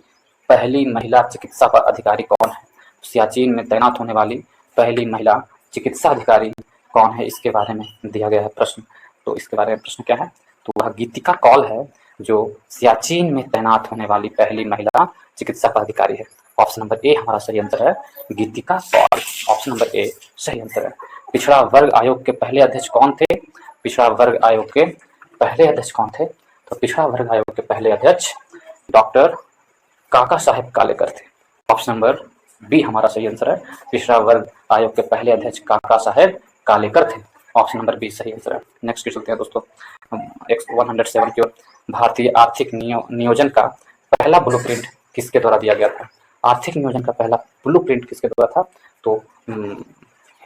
पहली महिला चिकित्सा अधिकारी कौन है? सियाचिन में तैनात होने वाली पहली महिला चिकित्सा अधिकारी कौन है? इसके बारे में दिया गया है प्रश्न। तो इसके बारे में प्रश्न क्या है? तो वह गीतिका कौल है जो सियाचिन में तैनात होने वाली पहली महिला चिकित्सा अधिकारी है। ऑप्शन नंबर ए हमारा सही आंसर है, गीतिका कौल। ऑप्शन नंबर ए सही आंसर है। पिछड़ा वर्ग आयोग के पहले अध्यक्ष कौन थे? पिछड़ा वर्ग आयोग के पहले अध्यक्ष कौन थे? तो पिछड़ा वर्ग आयोग के पहले अध्यक्ष डॉक्टर काका साहेब कालेकर थे। ऑप्शन नंबर बी हमारा सही आंसर है। पिछड़ा वर्ग आयोग के पहले अध्यक्ष काका साहेब कालेकर थे। ऑप्शन नंबर बी सही आंसर है। नेक्स्ट चलते हैं दोस्तों 107 की ओर। भारतीय आर्थिक नियोजन का पहला ब्लूप्रिंट किसके द्वारा दिया गया था? आर्थिक नियोजन का पहला ब्लूप्रिंट किसके द्वारा था? तो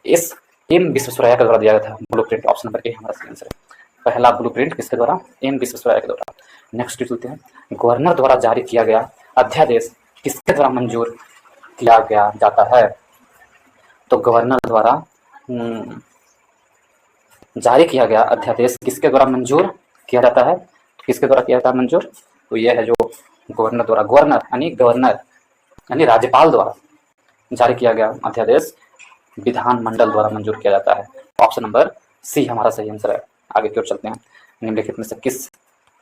एस एम विश्वेश्वरैया के द्वारा दिया गया था ब्लूप्रिंट। ऑप्शन नंबर ए हमारा सही आंसर है। पहला ब्लूप्रिंट किसके द्वारा? एम विश्वेश्वरैया के द्वारा। नेक्स्ट चलते हैं, गवर्नर द्वारा जारी किया गया अध्यादेश किसके द्वारा मंजूर किया गया जाता है? तो गवर्नर द्वारा जारी किया गया अध्यादेश किसके द्वारा मंजूर किया जाता है? किसके द्वारा किया जाता है मंजूर? तो यह है जो गवर्नर यानी राज्यपाल द्वारा जारी किया गया अध्यादेश विधानमंडल द्वारा मंजूर किया जाता है। ऑप्शन नंबर सी हमारा सही आंसर है। आगे की ओर चलते हैं। निम्नलिखित में से किस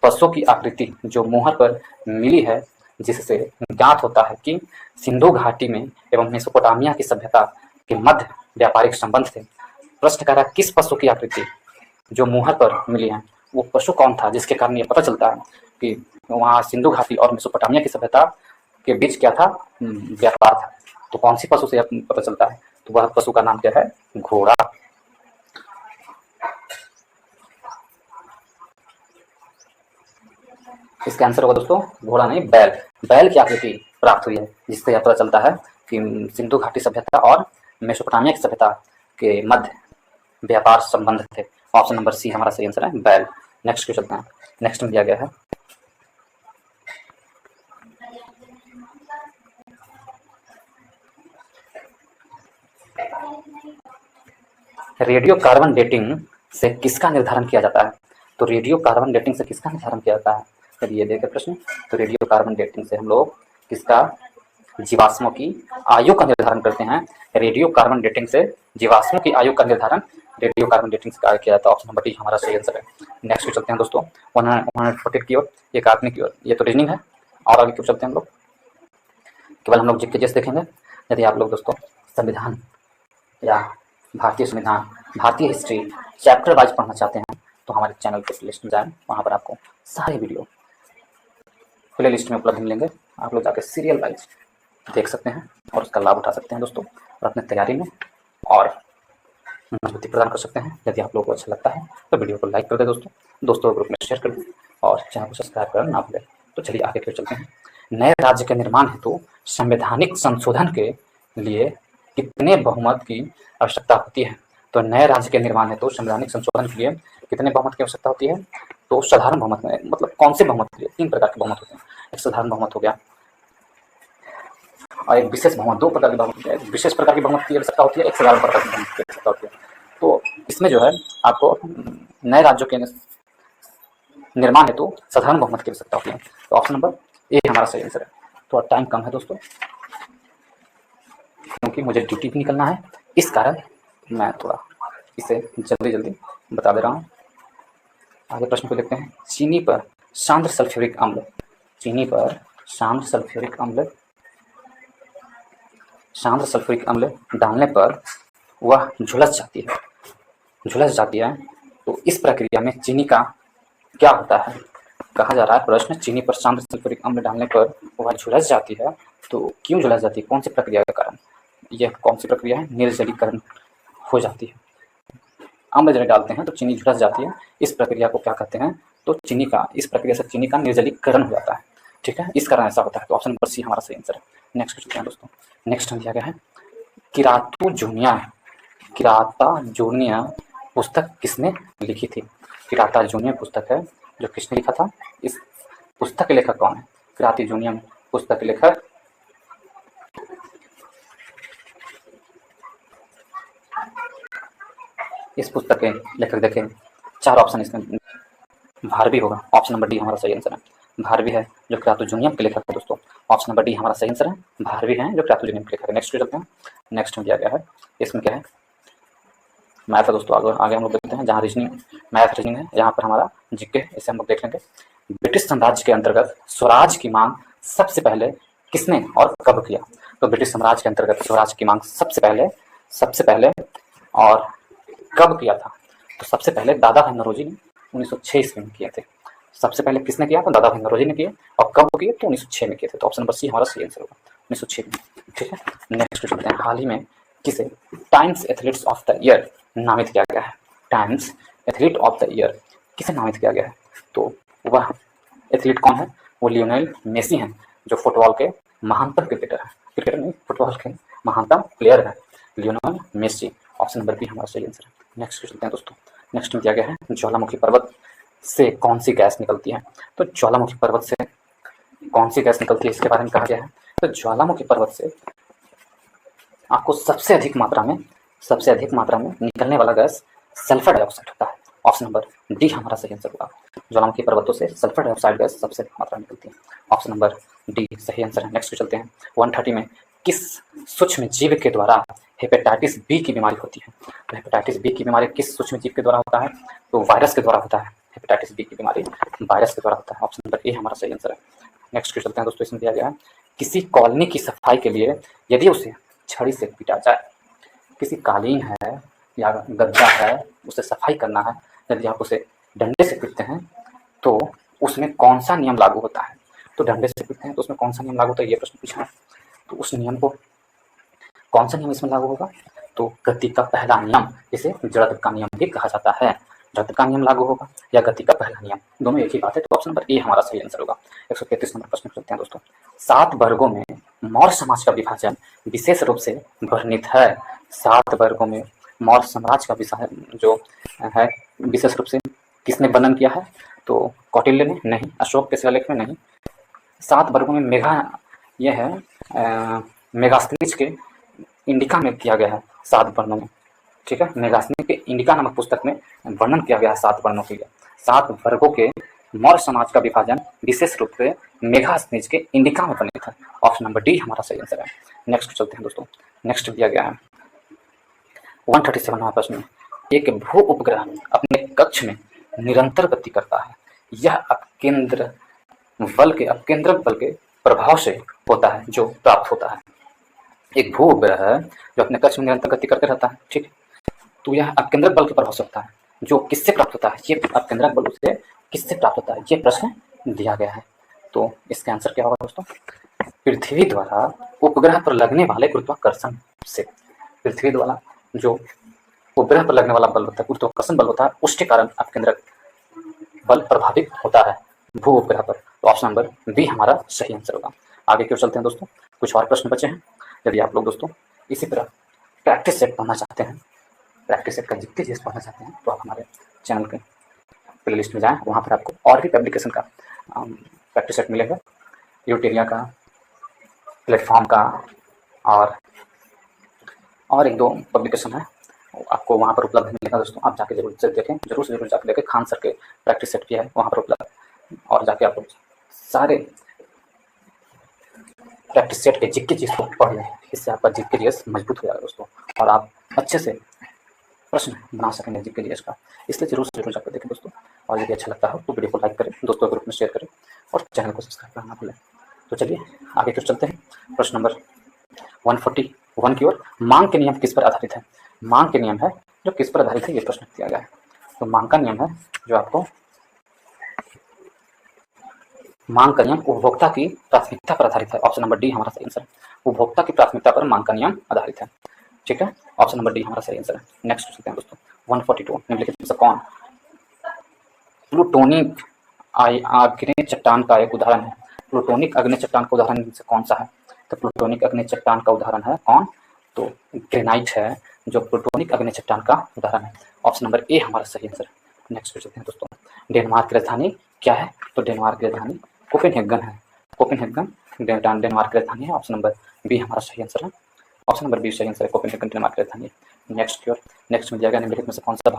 पशु की आकृति जो मोहर पर मिली है जिससे ज्ञात होता है कि सिंधु घाटी में एवं मेसोपोटामिया की सभ्यता के मध्य व्यापारिक संबंध थे? प्रश्न कह रहा है किस पशु की आकृति जो मोहर पर मिली है, वो पशु कौन था जिसके कारण ये पता चलता है कि वहाँ सिंधु घाटी और मेसोपोटामिया की सभ्यता के बीच क्या था? व्यापार था। तो कौन सी पशु से पता चलता है? तो वह पशु का नाम क्या है? घोड़ा। इसका आंसर होगा दोस्तों घोड़ा नहीं, बैल। बैल की आकृति प्राप्त हुई है जिससे यह पता चलता है कि सिंधु घाटी सभ्यता और मेसोपोटामिया की सभ्यता के मध्य व्यापार संबंध थे। ऑप्शन नंबर सी हमारा सही आंसर है, बैल। नेक्स्ट क्वेश्चन चलते हैं। नेक्स्ट में दिया गया है रेडियो कार्बन डेटिंग से किसका निर्धारण किया जाता है? तो रेडियो कार्बन डेटिंग से किसका निर्धारण किया जाता है? चलिए देखें प्रश्न। तो रेडियो कार्बन डेटिंग से हम लोग किसका? जीवाश्मों की आयु का निर्धारण करते हैं। रेडियो कार्बन डेटिंग से जीवाश्मों की आयु का निर्धारण रेडियो कार्बन डेटिंग से किया जाता है। ऑप्शन नंबर डी हमारा सही आंसर है। नेक्स्ट चलते हैं दोस्तों 140 की ओर, एक आदमी की ओर। ये तो रीजनिंग है और आगे क्यों चलते हैं हम लोग, केवल हम लोग जीके जैसे देखेंगे। यदि आप लोग दोस्तों संविधान या भारतीय संविधान, भारतीय हिस्ट्री चैप्टर वाइज पढ़ना चाहते हैं तो हमारे चैनल के प्ले लिस्ट में जाएं, वहाँ पर आपको सारे वीडियो प्ले लिस्ट में उपलब्ध मिलेंगे। आप लोग जाकर सीरियल वाइज देख सकते हैं और उसका लाभ उठा सकते हैं दोस्तों, और अपने तैयारी में और मजबूती प्रदान कर सकते हैं। यदि आप लोगों को अच्छा लगता है तो वीडियो को लाइक कर दें दोस्तों के ग्रुप में शेयर कर दें और चैनल को सब्सक्राइब करना ना भूलें। तो चलिए आगे फिर चलते हैं। नए राज्य के निर्माण हेतु संवैधानिक संशोधन के लिए कितने बहुमत की आवश्यकता होती है? तो नए राज्य के निर्माण हेतु संवैधानिक संशोधन के लिए कितने बहुमत की आवश्यकता होती है? तो साधारण बहुमत में, मतलब कौन से बहुमत के लिए? 3 प्रकार के बहुमत होते हैं। एक साधारण बहुमत हो गया और एक विशेष बहुमत। 2 प्रकार के बहुमत होते हैं। एक विशेष प्रकार की बहुमत की आवश्यकता होती है, एक साधारण प्रकार की बहुमत की आवश्यकता होती है। तो इसमें जो है आपको नए राज्यों के निर्माण हेतु साधारण बहुमत की आवश्यकता होती है। तो ऑप्शन नंबर ए हमारा सही आंसर है। तो टाइम कम है दोस्तों, क्योंकि मुझे ड्यूटी भी निकलना है, इस कारण मैं थोड़ा इसे जल्दी बता दे रहा हूँ। आगे प्रश्न को देखते हैं। चीनी पर सांद्र सल्फ्यूरिक अम्ल, चीनी पर सांद्र सल्फ्यूरिक अम्ल डालने पर वह झुलस जाती है। तो इस प्रक्रिया में चीनी का क्या होता है? कहा जा रहा है प्रश्न, चीनी पर सांद्र सल्फ्यूरिक अम्ल डालने पर वह झुलस जाती है। तो क्यों झुलस जाती है? कौन सी प्रक्रिया के कारण? यह कौन सी प्रक्रिया है? निर्जलीकरण हो जाती है। अम्ल जब डालते हैं तो चीनी झुलस जाती है। इस प्रक्रिया को क्या कहते हैं? तो इस प्रक्रिया से चीनी का निर्जलीकरण हो जाता है। ठीक है, इस कारण ऐसा होता है। तो ऑप्शन नंबर सी हमारा सही आंसर है। नेक्स्ट चलते हैं दोस्तों। नेक्स्ट दिया गया है किराता जूनिया पुस्तक किसने लिखी थी? किराता जूनिया पुस्तक है जो किसने लिखा था? इस पुस्तक के लेखक कौन है? किराती जूनियम पुस्तक के लेखक इस पुस्तक के लेखक देखें, 4 ऑप्शन इसमें। भारवी होगा, ऑप्शन नंबर डी हमारा सही आंसर है। भारवी है जो क्रातोजूनियम के लेखक है दोस्तों। ऑप्शन नंबर डी हमारा सही आंसर है। भारवी है जो क्रातोजूनियम के लेखक है। नेक्स्ट चलते हैं। नेक्स्ट में दिया गया है, इसमें क्या है? मैथ है दोस्तों। आगे हम लोग देखते हैं, जहाँ मैथ रीजनिंग है, यहाँ पर हमारा जीके, इसे हम लोग देख लेंगे। ब्रिटिश साम्राज्य के अंतर्गत स्वराज की मांग सबसे पहले किसने और कब किया? तो ब्रिटिश साम्राज्य के अंतर्गत स्वराज की मांग सबसे पहले और कब किया था? तो सबसे पहले दादा भाई नौरोजी ने 1906 ईस्वी में किए थे। सबसे पहले किसने किया? तो दादा भाई नौरोजी ने किए। और कब किए? तो 1906 में किए थे। तो ऑप्शन नंबर सी हमारा सही आंसर होगा, 1906 में। ठीक है, नेक्स्ट चलते हैं। हाल ही में किसे times athletes of the year नामित किया गया है? Times athlete of the year किसे नामित किया गया है? तो वह एथलीट कौन है? वो लियोनेल मेसी हैं, जो फुटबॉल के महानतम क्रिकेटर नहीं, फुटबॉल के महानतम प्लेयर है Lionel Messi. Option number B हमारा सही आंसर है। नेक्स्ट चलते हैं दोस्तों। नेक्स्ट में दिया गया है, ज्वालामुखी पर्वत से कौन सी गैस निकलती है? तो ज्वालामुखी पर्वत से कौन सी गैस निकलती है, इसके बारे में कहा गया है। तो ज्वालामुखी पर्वत से आपको सबसे अधिक मात्रा में निकलने वाला गैस सल्फर डाइऑक्साइड होता है। ऑप्शन नंबर डी हमारा सही आंसर होगा। ज्वालामुखी पर्वतों से सल्फर डाइऑक्साइड गैस सबसे अधिक मात्रा में निकलती है। ऑप्शन नंबर डी सही आंसर है। नेक्स्ट चलते हैं। 130 में किस सूक्ष्म जीव के द्वारा हेपेटाइटिस बी की बीमारी होती है? तो हेपेटाइटिस बी की बीमारी किस सूक्ष्म जीव के द्वारा होता है? तो वायरस के द्वारा होता है। हेपेटाइटिस बी की बीमारी वायरस के द्वारा होता है। ऑप्शन नंबर ए हमारा सही आंसर है। नेक्स्ट चलते हैं दोस्तों। इसमें दिया गया है, किसी कॉलोनी की सफाई के लिए यदि उसे छड़ी से पीटा जाए, किसी कालीन है या गद्दा है, उसे सफाई करना है, यदि आप उसे डंडे से पीटते हैं तो उसमें कौन सा नियम लागू होता है? तो डंडे से पीटते हैं तो उसमें कौन सा नियम लागू होता है, ये प्रश्न पूछा है। तो उस नियम को कौन सा नियम इसमें लागू होगा? तो गति का पहला नियम, जिसे जड़त्व का नियम भी कहा जाता है, जड़त्व का नियम लागू होगा या गति का पहला नियम, दोनों एक ही बात है। तो ऑप्शन नंबर ए हमारा सही आंसर होगा। 133 नंबर प्रश्न चलते हैं दोस्तों। 7 वर्गों में मौर्य समाज का विभाजन विशेष रूप से वर्णित है। 7 वर्गों में मौर्य समाज का विभाजन जो है विशेष रूप से किसने वर्णन किया है? तो कौटिल्य ने नहीं, अशोक के शिलालेख में नहीं। 7 वर्गों में मेगास्थनीज के इंडिका में किया गया है 7 वर्णों में। ठीक है, मेगास्थनीज के इंडिका नामक पुस्तक में वर्णन किया गया है 7 वर्णों के लिए। 7 वर्गों के मौर्य समाज का विभाजन विशेष रूप से मेगास्थनीज के इंडिका में वर्णित है। ऑप्शन नंबर डी हमारा सही आंसर है। नेक्स्ट चलते हैं दोस्तों। नेक्स्ट दिया गया है 137वां प्रश्न। एक भू उपग्रह अपने कक्ष में निरंतर गति करता है, यह अपकेंद्रक बल के प्रभाव से होता है जो प्राप्त होता है। एक भू उपग्रह है जो अपने कक्ष में निरंतर गति करते रहता है। ठीक, तो यह अपकेंद्रक बल के प्रभाव से होता है, जो किससे प्राप्त होता है? ये अपकेंद्रक बल उसे किससे प्राप्त होता है, ये प्रश्न दिया गया है। तो इसका आंसर क्या होगा दोस्तों? पृथ्वी द्वारा उपग्रह पर लगने वाले गुरुत्वाकर्षण से। पृथ्वी द्वारा जो उपग्रह पर लगने वाला बल होता है, गुरुत्वाकर्षण बल होता है, उसके कारण अपकेंद्रक बल प्रभावित होता है। भू उपग्रह पर। तो ऑप्शन नंबर बी हमारा सही आंसर होगा। आगे क्यों चलते हैं दोस्तों, कुछ और प्रश्न बचे हैं। यदि आप लोग दोस्तों इसी तरह प्रैक्टिस सेट पढ़ना चाहते हैं, प्रैक्टिस सेट का जीके जीएस पढ़ना चाहते हैं, तो आप हमारे चैनल के प्ले लिस्ट में जाएँ, वहाँ पर आपको और भी पब्लिकेशन का प्रैक्टिस सेट मिलेगा, यूटेरिया का, प्लेटफॉर्म का, और एक दो पब्लिकेशन है, आपको वहाँ पर उपलब्ध मिलेगा दोस्तों। आप जाके जरूर से देखें, जरूर से जरूर जाके देखें। खान सर के प्रैक्टिस सेट किया है वहाँ पर उपलब्ध, और जाके आप लोग सारे प्रैक्टिस सेट के जीके जीएस को पढ़ लें। इससे आपका जीके जीएस मजबूत हो जाएगा दोस्तों, और आप अच्छे से प्रश्न बना सकेंगे जीके जीएस का। इसलिए जरूर से जरूर जाकर देखें दोस्तों। और यदि अच्छा लगता हो तो वीडियो को लाइक करें, दोस्तों ग्रुप में शेयर करें, और चैनल को सब्सक्राइब करना ना भूलें। तो चलिए आगे तो चलते हैं प्रश्न नंबर 141 की ओर। मांग के नियम किस पर आधारित है? मांग के नियम है जो किस पर आधारित है, ये प्रश्न किया गया है। तो मांग का नियम है जो आपको, मांग का नियम उपभोक्ता की प्राथमिकता पर आधारित है। ऑप्शन नंबर डी हमारा सही आंसर है। उपभोक्ता की प्राथमिकता पर मांग का नियम आधारित है। ठीक है, ऑप्शन नंबर डी हमारा सही आंसर है। नेक्स्ट चलते हैं दोस्तों 142। निम्नलिखित में से कौन प्लूटोनिक आग्नेय चट्टान का एक उदाहरण है? प्लूटोनिक आग्नेय चट्टान का उदाहरण में से कौन सा है? तो प्लूटोनिक आग्नेय चट्टान का उदाहरण है कौन? तो ग्रेनाइट है जो प्लूटोनिक आग्नेय चट्टान का उदाहरण है। ऑप्शन नंबर ए हमारा सही आंसर है। नेक्स्ट चलते हैं दोस्तों, डेनमार्क की राजधानी क्या है? तो डेनमार्क की राजधानी कोपेनहेगन है। कोपेनहेगन डेनमार्क की राजधानी है। ऑप्शन नंबर बी हमारा सही आंसर है। ऑप्शन नंबर बी सही आंसर है, कोपेनहेगन डेनमार्क की राजधानी। नेक्स्ट की ओर, नेक्स्ट में दिया गया निम्नलिखित में से कौन सा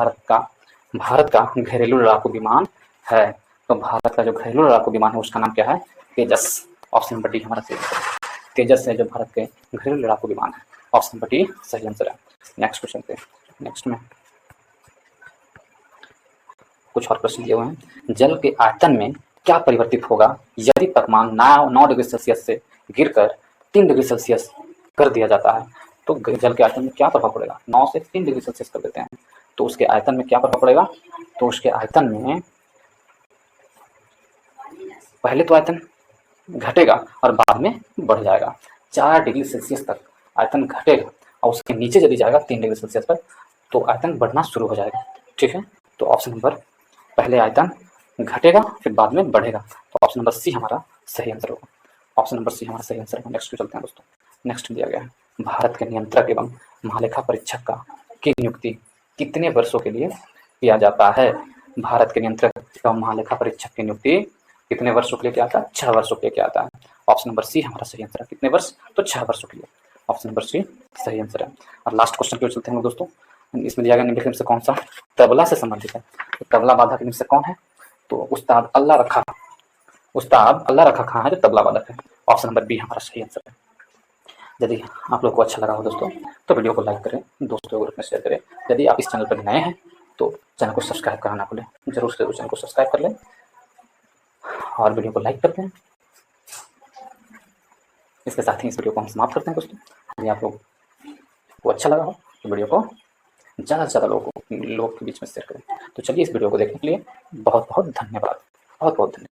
भारत का घरेलू लड़ाकू विमान है? तो भारत का जो घरेलू लड़ाकू विमान है उसका नाम क्या है? तेजस। ऑप्शन नंबर डी हमारा सही आंसर है। तेजस है जो भारत के घरेलू लड़ाकू विमान है। ऑप्शन नंबर डी सही आंसर है। नेक्स्ट क्वेश्चन पे, नेक्स्ट में कुछ और प्रश्न दिए हुए हैं। जल के आयतन में क्या परिवर्तित होगा यदि तापमान 9 डिग्री सेल्सियस से गिरकर 3 डिग्री सेल्सियस कर दिया जाता है? तो जल के आयतन में क्या प्रभाव पड़ेगा? 9 से 3 डिग्री सेल्सियस कर देते हैं तो उसके आयतन में क्या प्रभाव पड़ेगा? तो उसके आयतन में पहले तो आयतन घटेगा और बाद में बढ़ जाएगा। 4 डिग्री सेल्सियस तक आयतन घटेगा और उसके नीचे यदि जाएगा 3 डिग्री सेल्सियस पर तो आयतन बढ़ना शुरू हो जाएगा। ठीक है, तो ऑप्शन नंबर, पहले आयतन घटेगा फिर बाद में बढ़ेगा, तो ऑप्शन नंबर सी हमारा सही आंसर होगा। ऑप्शन नंबर सी हमारा सही आंसर है। नेक्स्ट चलते हैं दोस्तों। नेक्स्ट दिया गया है, भारत के नियंत्रक एवं महालेखा परीक्षक की नियुक्ति कितने वर्षों के लिए किया जाता है? भारत के नियंत्रक एवं महालेखा परीक्षक की नियुक्ति कितने वर्षों के लिए किया जाता है? 6 वर्षों के लिए किया जाता है। ऑप्शन नंबर सी हमारा सही आंसर है। कितने वर्ष? तो 6 वर्षों के लिए। ऑप्शन नंबर सी सही आंसर है। और लास्ट क्वेश्चन पे चलते हैं दोस्तों। इसमें दिया गया निम्नलिखित में से कौन सा तबला से संबंधित है? तो तबला वादक में से कौन है? तो उस्ताद अल्लाह रखा खां है जो तबला वादक है। ऑप्शन नंबर बी हमारा सही आंसर है। यदि आप लोग को अच्छा लगा हो दोस्तों तो वीडियो को लाइक करें, दोस्तों ग्रुप में शेयर करें। यदि आप इस चैनल पर नए हैं तो चैनल को सब्सक्राइब करना ना भूलें, जरूर से जरूर चैनल को सब्सक्राइब कर लें और वीडियो को लाइक करते हैं। इसके साथ ही इस वीडियो को हम समाप्त करते हैं दोस्तों। यदि आप लोग को अच्छा लगा हो तो वीडियो को ज़्यादा से ज़्यादा लोगों के बीच में शेयर करें। तो चलिए इस वीडियो को देखने के लिए बहुत बहुत धन्यवाद, बहुत बहुत धन्यवाद।